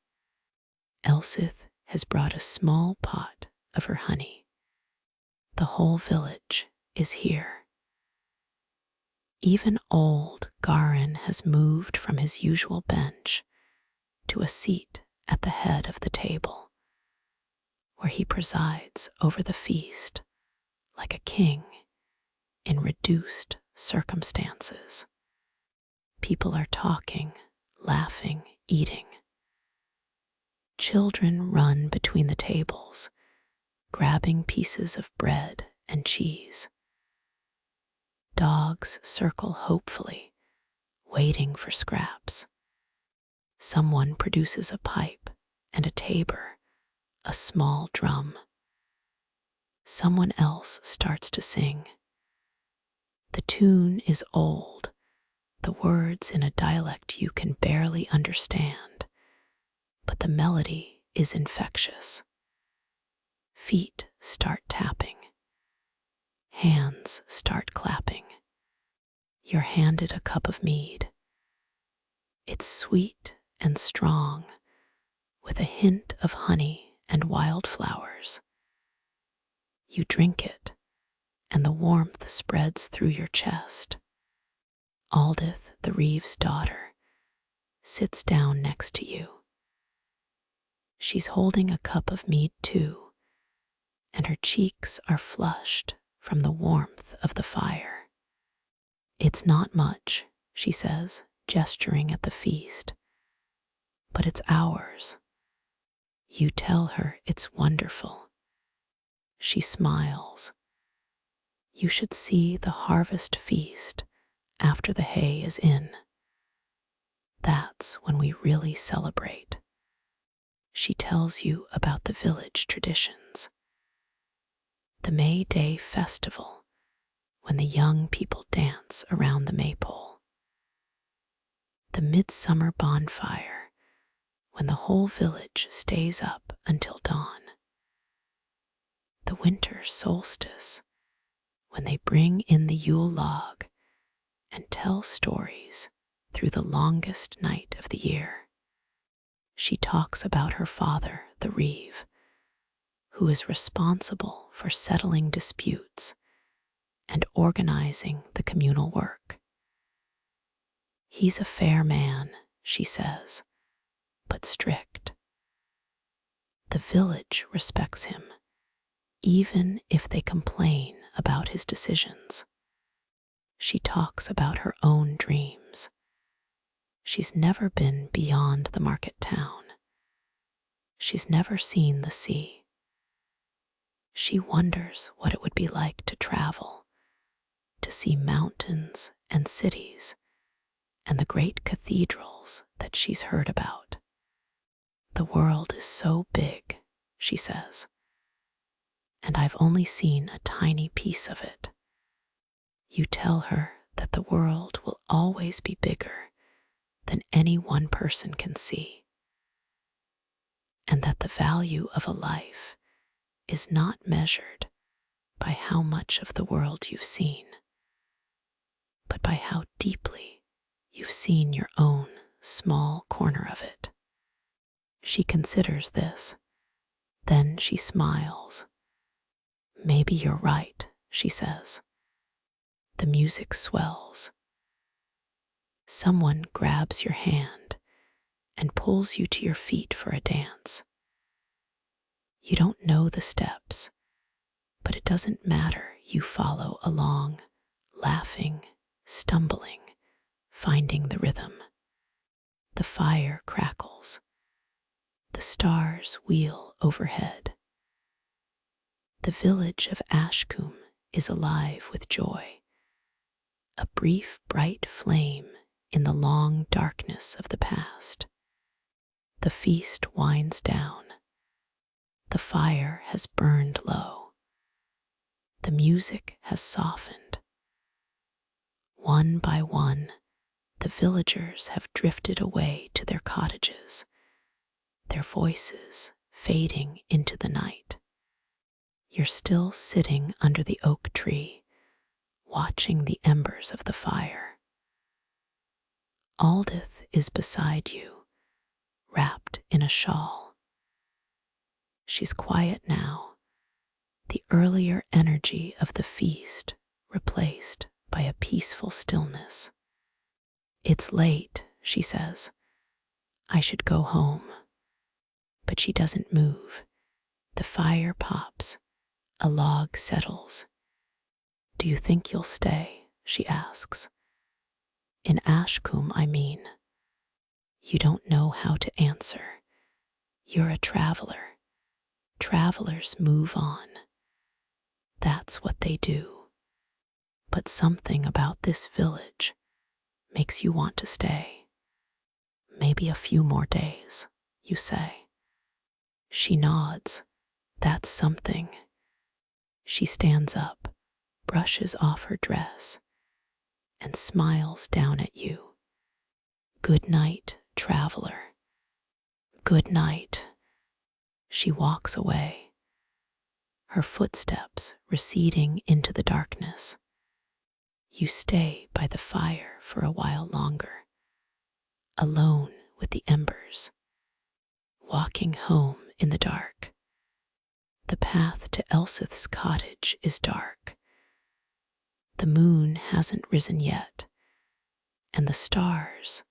Elsith has brought a small pot of her honey. The whole village is here. Even old Garin has moved from his usual bench to a seat at the head of the table, where he presides over the feast like a king in reduced circumstances. People are talking, laughing, eating. Children run between the tables, grabbing pieces of bread and cheese. Dogs circle hopefully, waiting for scraps. Someone produces a pipe and a tabor, a small drum. Someone else starts to sing. The tune is old, the words in a dialect you can barely understand, but the melody is infectious. Feet start tapping. Hands start clapping. You're handed a cup of mead. It's sweet and strong, with a hint of honey and wildflowers. You drink it, and the warmth spreads through your chest. Aldith, the Reeve's daughter, sits down next to you. She's holding a cup of mead too, and her cheeks are flushed from the warmth of the fire. It's not much, she says, gesturing at the feast, but it's ours. You tell her it's wonderful. She smiles. You should see the harvest feast after the hay is in. That's when we really celebrate. She tells you about the village traditions. The May Day festival, when the young people dance around the maypole. The midsummer bonfire, when the whole village stays up until dawn. The winter solstice, when they bring in the Yule log and tell stories through the longest night of the year. She talks about her father, the Reeve, who is responsible for settling disputes and organizing the communal work. He's a fair man, she says, but strict. The village respects him, even if they complain about his decisions. She talks about her own dreams. She's never been beyond the market town. She's never seen the sea. She wonders what it would be like to travel, to see mountains and cities and the great cathedrals that she's heard about. The world is so big, she says, and I've only seen a tiny piece of it. You tell her that the world will always be bigger than any one person can see, and that the value of a life is not measured by how much of the world you've seen, but by how deeply you've seen your own small corner of it. She considers this. Then she smiles. Maybe you're right, she says. The music swells. Someone grabs your hand and pulls you to your feet for a dance. You don't know the steps, but it doesn't matter. You follow along, laughing, stumbling, finding the rhythm. The fire crackles. The stars wheel overhead. The village of Ashcombe is alive with joy. A brief, bright flame in the long darkness of the past. The feast winds down. The fire has burned low. The music has softened. One by one, the villagers have drifted away to their cottages, their voices fading into the night. You're still sitting under the oak tree, watching the embers of the fire. Aldith is beside you, wrapped in a shawl. She's quiet now, the earlier energy of the feast replaced by a peaceful stillness. It's late, she says. I should go home. But she doesn't move. The fire pops. A log settles. Do you think you'll stay? She asks. In Ashcombe, I mean. You don't know how to answer. You're a traveler. Travelers move on. That's what they do. but something about this village makes you want to stay. Maybe a few more days, you say. She nods. That's something. She stands up, brushes off her dress, and smiles down at you. Good night, traveler. Good night. She walks away, her footsteps receding into the darkness. You stay by the fire for a while longer, alone with the embers, walking home in the dark. The path to Elsith's cottage is dark. The moon hasn't risen yet, and the stars,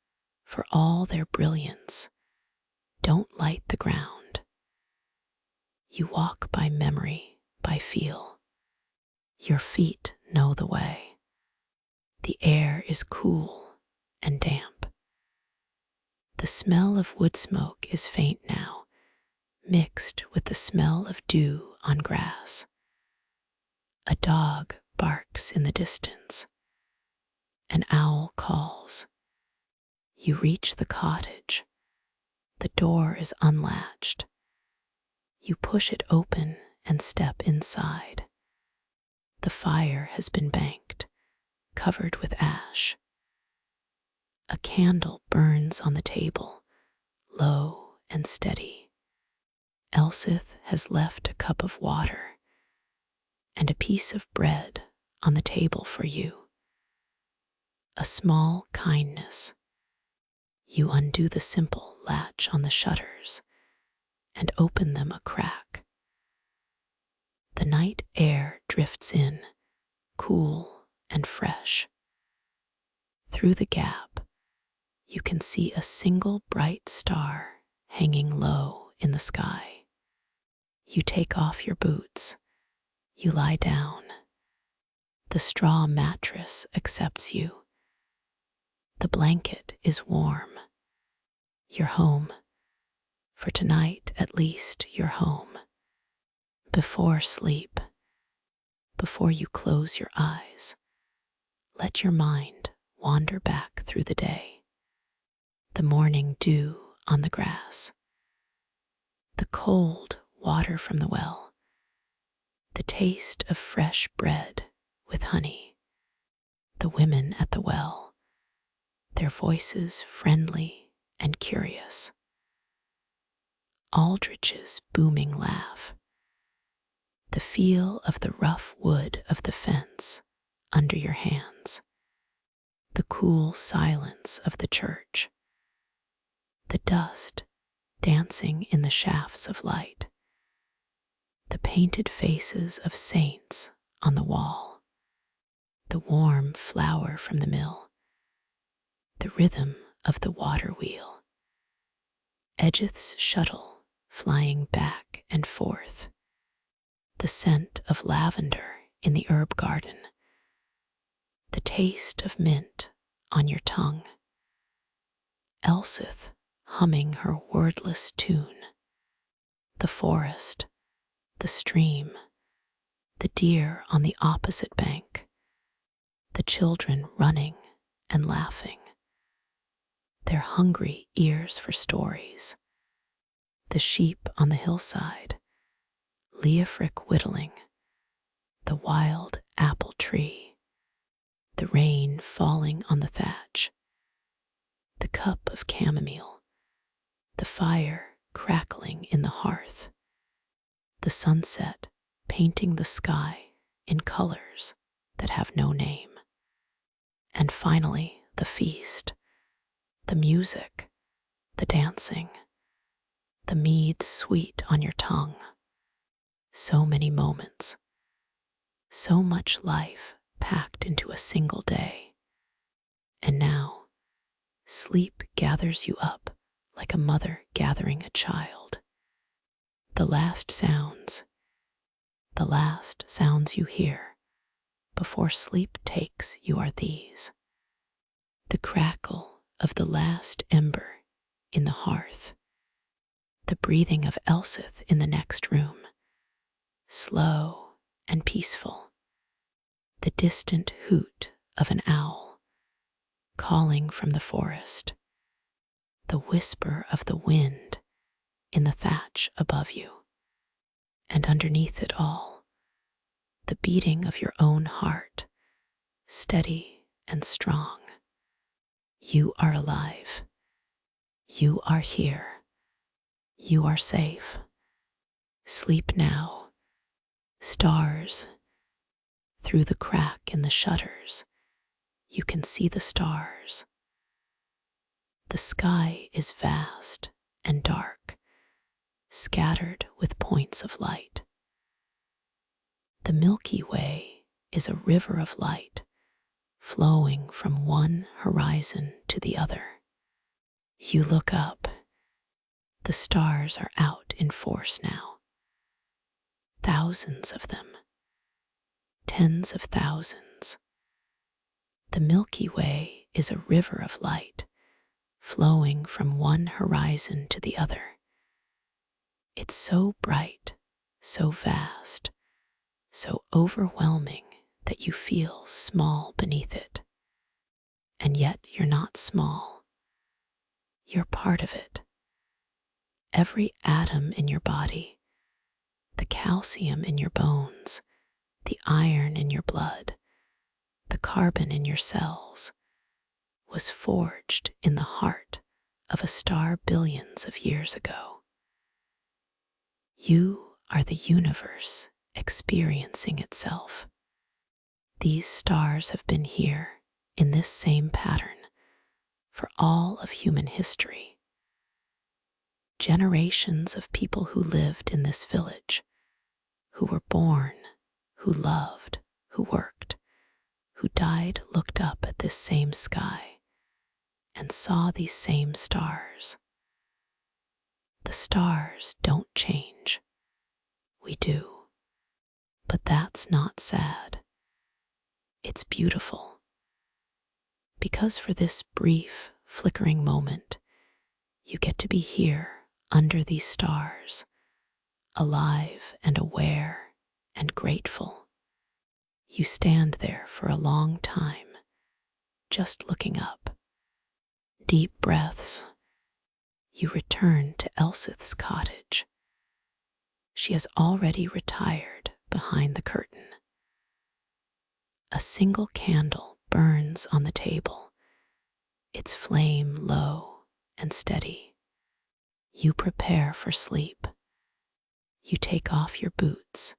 for all their brilliance, don't light the ground. You walk by memory, by feel. Your feet know the way. The air is cool and damp. The smell of wood smoke is faint now, mixed with the smell of dew on grass. A dog barks in the distance. An owl calls. You reach the cottage. The door is unlatched. You push it open and step inside. The fire has been banked, covered with ash. A candle burns on the table, low and steady. Elsith has left a cup of water and a piece of bread on the table for you. A small kindness. You undo the simple latch on the shutters and open them a crack. The night air drifts in, cool and fresh. Through the gap, you can see a single bright star hanging low in the sky. You take off your boots. You lie down. The straw mattress accepts you. The blanket is warm. You're home. For tonight, at least, you're home. Before sleep, before you close your eyes, let your mind wander back through the day. The morning dew on the grass. The cold water from the well. The taste of fresh bread with honey. The women at the well, their voices friendly and curious. Aldrich's booming laugh. The feel of the rough wood of the fence under your hands. The cool silence of the church. The dust dancing in the shafts of light. The painted faces of saints on the wall. The warm flour from the mill. The rhythm of the water wheel. Edgeth's shuttle flying back and forth. The scent of lavender in the herb garden. The taste of mint on your tongue. Elsith humming her wordless tune. The forest, the stream, the deer on the opposite bank. The children running and laughing. Their hungry ears for stories. The sheep on the hillside. Leofric whittling. The wild apple tree. The rain falling on the thatch. The cup of chamomile. The fire crackling in the hearth. The sunset painting the sky in colors that have no name. And finally, the feast. The music, the dancing, the mead sweet on your tongue. So many moments, so much life packed into a single day. And now, sleep gathers you up like a mother gathering a child. The last sounds you hear before sleep takes you are these. The crackle of the last ember in the hearth. The breathing of Elsith in the next room, slow and peaceful. the distant hoot of an owl calling from the forest, the whisper of the wind in the thatch above you, and underneath it all, the beating of your own heart, steady and strong. You are alive. You are here. You are safe. Sleep now. Stars. Through the crack in the shutters, you can see the stars. The sky is vast and dark, scattered with points of light. The Milky Way is a river of light, flowing from one horizon to the other. You look up. The stars are out in force now. Thousands of them. Tens of thousands. The Milky Way is a river of light, flowing from one horizon to the other. It's so bright, so vast, so overwhelming that you feel small beneath it. And yet you're not small. You're part of it. Every atom in your body, the calcium in your bones, the iron in your blood, the carbon in your cells, was forged in the heart of a star billions of years ago. You are the universe experiencing itself. These stars have been here in this same pattern for all of human history. Generations of people who lived in this village, who were born, who loved, who worked, who died, looked up at this same sky and saw these same stars. The stars don't change. We do. But that's not sad. It's beautiful. Because for this brief, flickering moment, you get to be here under these stars, alive and aware and grateful. You stand there for a long time, just looking up. Deep breaths. You return to Elsith's cottage. She has already retired behind the curtain. A single candle burns on the table, its flame low and steady. You prepare for sleep. You take off your boots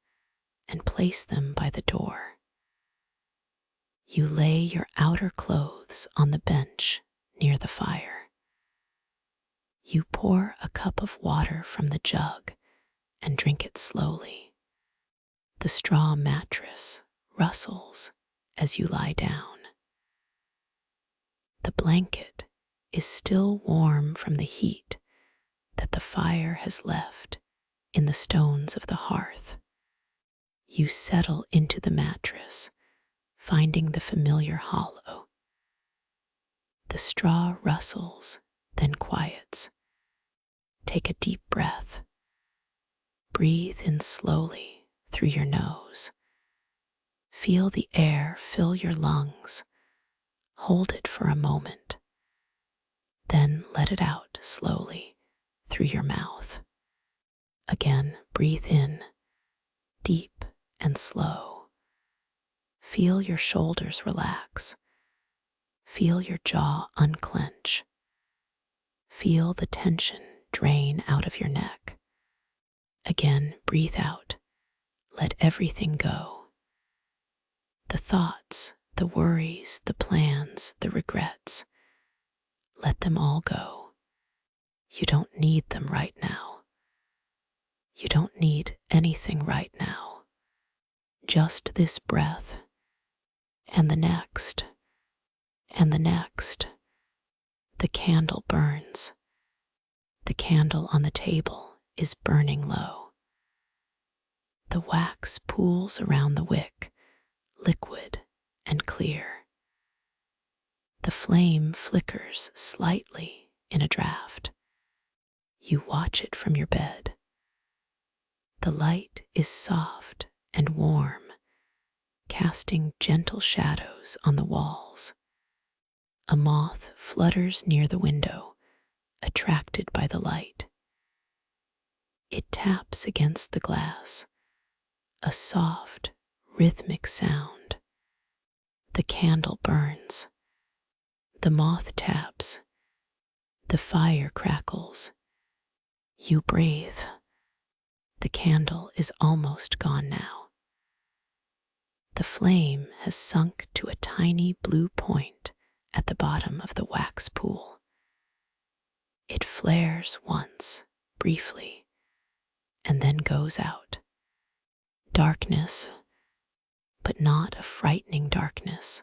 and place them by the door. You lay your outer clothes on the bench near the fire. You pour a cup of water from the jug and drink it slowly. The straw mattress rustles as you lie down. The blanket is still warm from the heat that the fire has left in the stones of the hearth. You settle into the mattress, finding the familiar hollow. The straw rustles, then quiets. Take a deep breath. Breathe in slowly through your nose. Feel the air fill your lungs. Hold it for a moment. Then let it out slowly through your mouth. Again, breathe in, deep and slow. Feel your shoulders relax. Feel your jaw unclench. Feel the tension drain out of your neck. Again, breathe out. Let everything go. The thoughts, the worries, the plans, the regrets. Let them all go. You don't need them right now. You don't need anything right now. Just this breath, and the next, and the next. The candle burns. The candle on the table is burning low. The wax pools around the wick, liquid and clear. The flame flickers slightly in a draft. You watch it from your bed. The light is soft and warm, casting gentle shadows on the walls. A moth flutters near the window, attracted by the light. It taps against the glass, a soft, rhythmic sound. The candle burns. The moth taps. The fire crackles. You breathe. The candle is almost gone now. The flame has sunk to a tiny blue point at the bottom of the wax pool. It flares once, briefly, and then goes out. Darkness, but not a frightening darkness.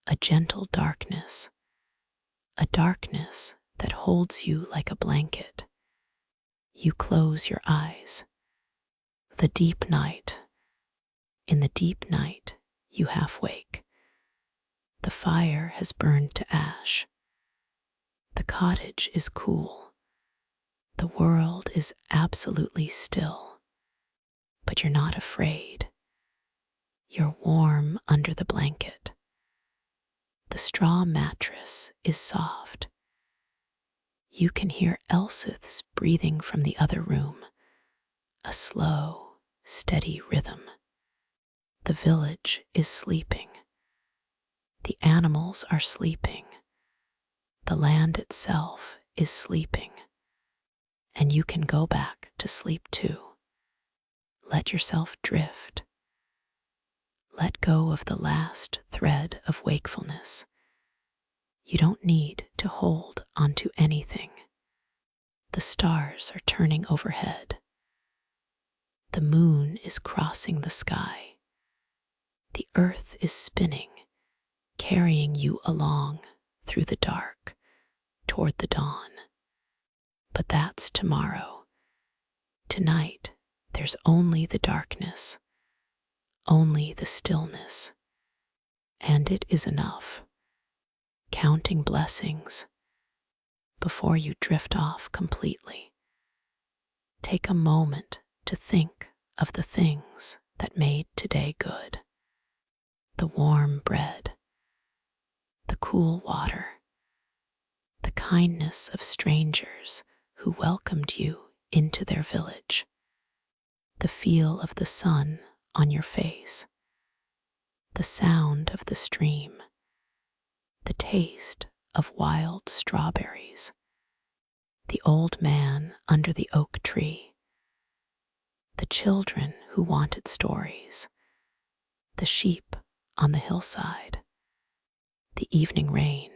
A gentle darkness. A darkness that holds you like a blanket. You close your eyes. The deep night. In the deep night, you half wake. The fire has burned to ash. The cottage is cool. The world is absolutely still. But you're not afraid. You're warm under the blanket. The straw mattress is soft. You can hear Elsith's breathing from the other room, a slow, steady rhythm. The village is sleeping. The animals are sleeping. The land itself is sleeping. And you can go back to sleep too. Let yourself drift. Let go of the last thread of wakefulness. You don't need to hold onto anything. The stars are turning overhead. The moon is crossing the sky. The earth is spinning, carrying you along through the dark toward the dawn. But that's tomorrow. Tonight, there's only the darkness, only the stillness. And it is enough. Counting blessings before you drift off completely. Take a moment to think of the things that made today good. The warm bread, the cool water, the kindness of strangers who welcomed you into their village, the feel of the sun on your face, the sound of the stream, the taste of wild strawberries, the old man under the oak tree, the children who wanted stories, the sheep on the hillside, the evening rain,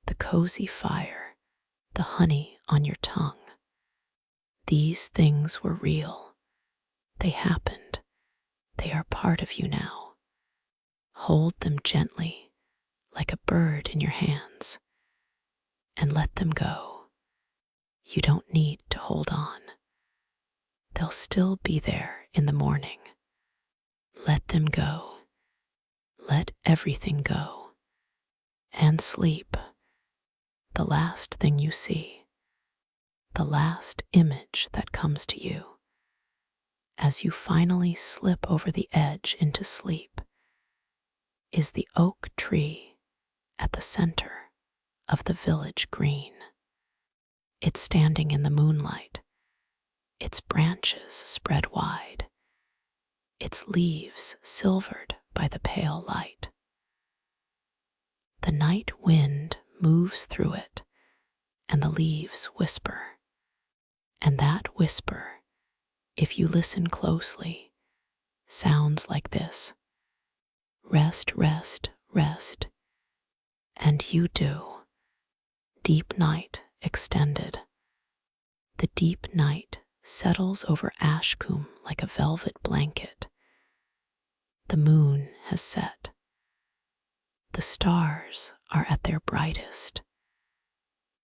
the cozy fire, the honey on your tongue. These things were real. They happened. They are part of you now. Hold them gently, like a bird in your hands, and let them go. You don't need to hold on. They'll still be there in the morning. Let them go. Let everything go. And sleep. The last thing you see. The last image that comes to you. As you finally slip over the edge into sleep, is the oak tree at the center of the village green. It's standing in the moonlight, its branches spread wide, its leaves silvered by the pale light. The night wind moves through it, and the leaves whisper. And that whisper, if you listen closely, sounds like this: rest, rest, rest. And you do. Deep night extended. The deep night settles over Ashcombe like a velvet blanket. The moon has set. The stars are at their brightest.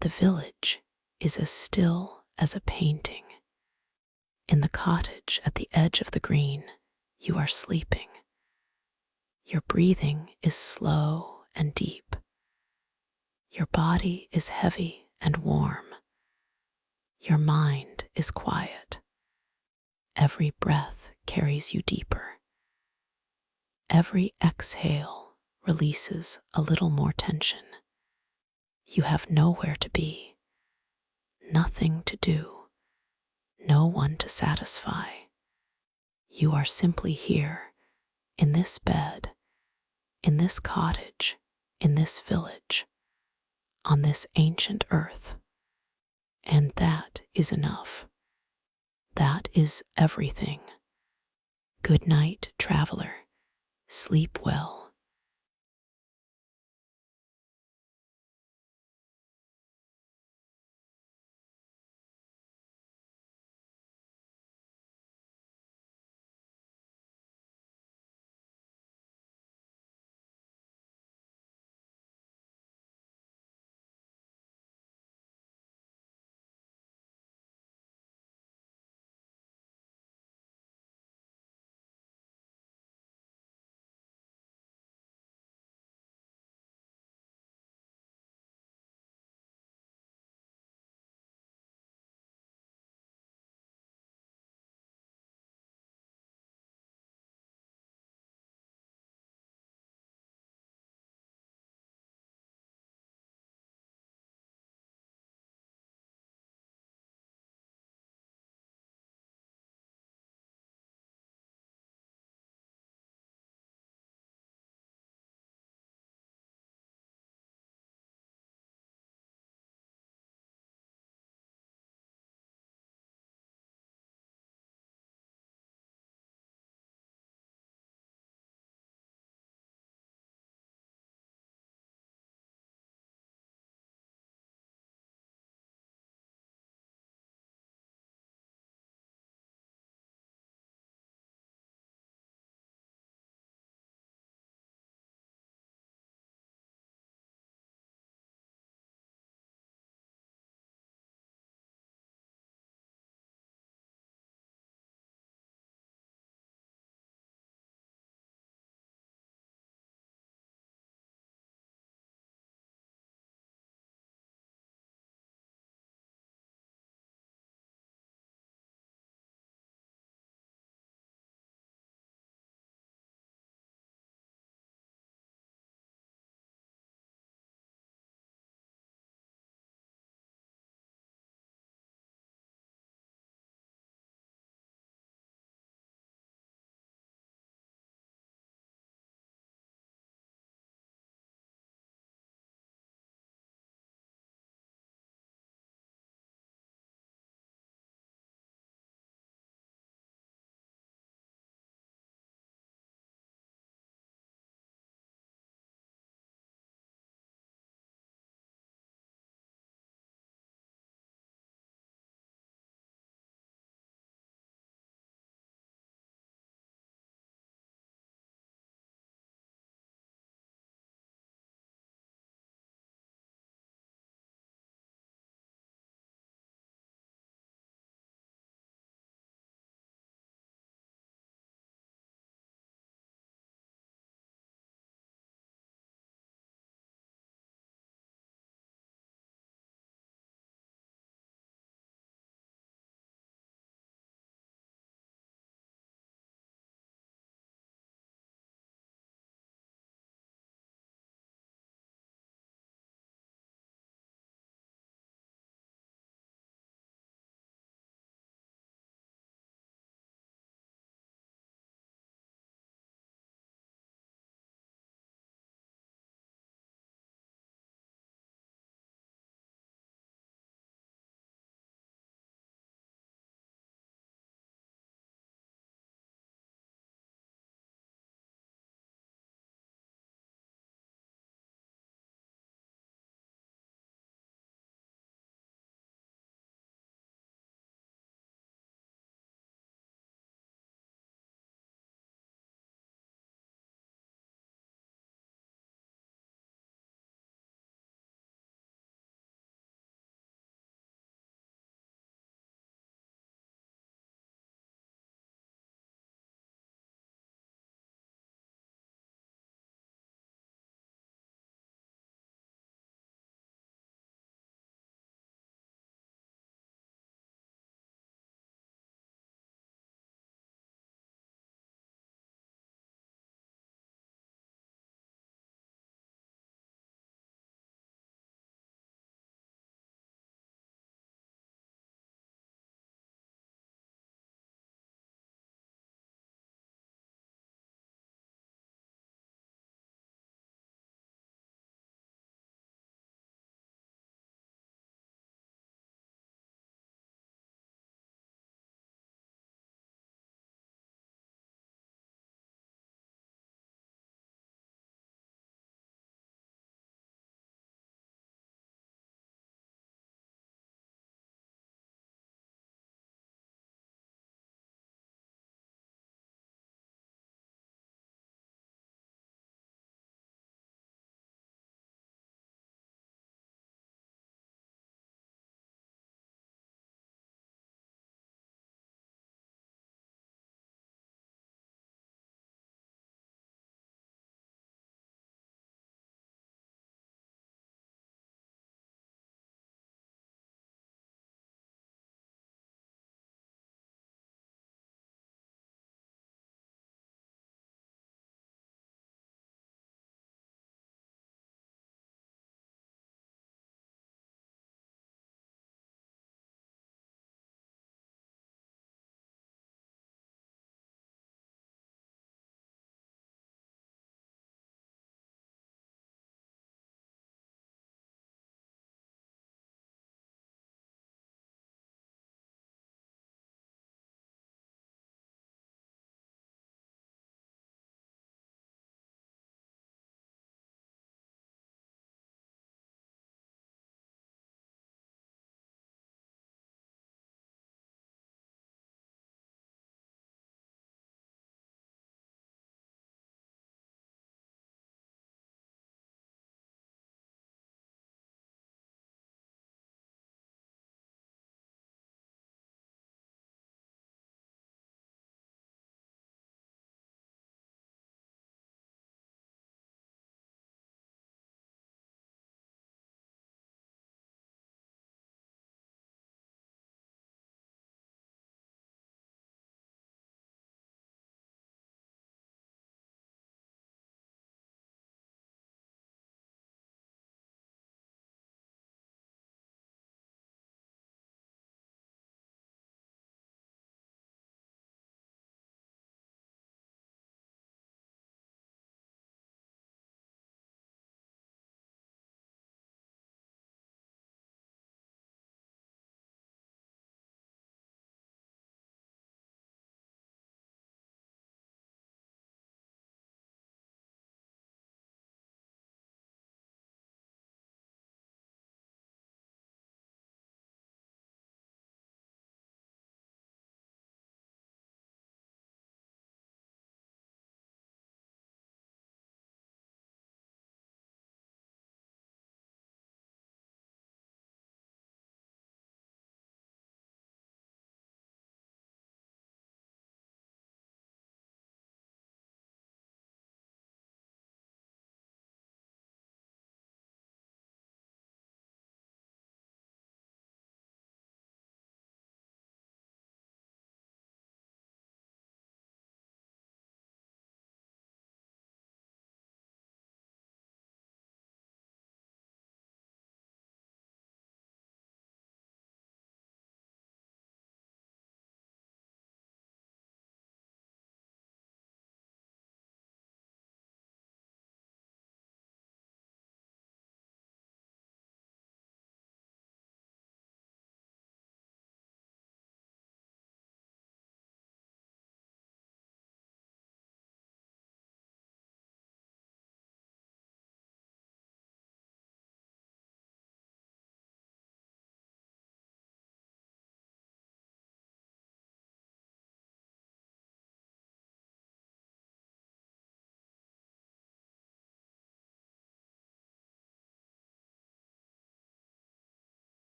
The village is as still as a painting. In the cottage at the edge of the green, you are sleeping. Your breathing is slow and deep. Your body is heavy and warm. Your mind is quiet. Every breath carries you deeper. Every exhale releases a little more tension. You have nowhere to be, nothing to do, no one to satisfy. You are simply here, in this bed, in this cottage, in this village, on this ancient earth. And that is enough. That is everything. Good night, traveler. Sleep well.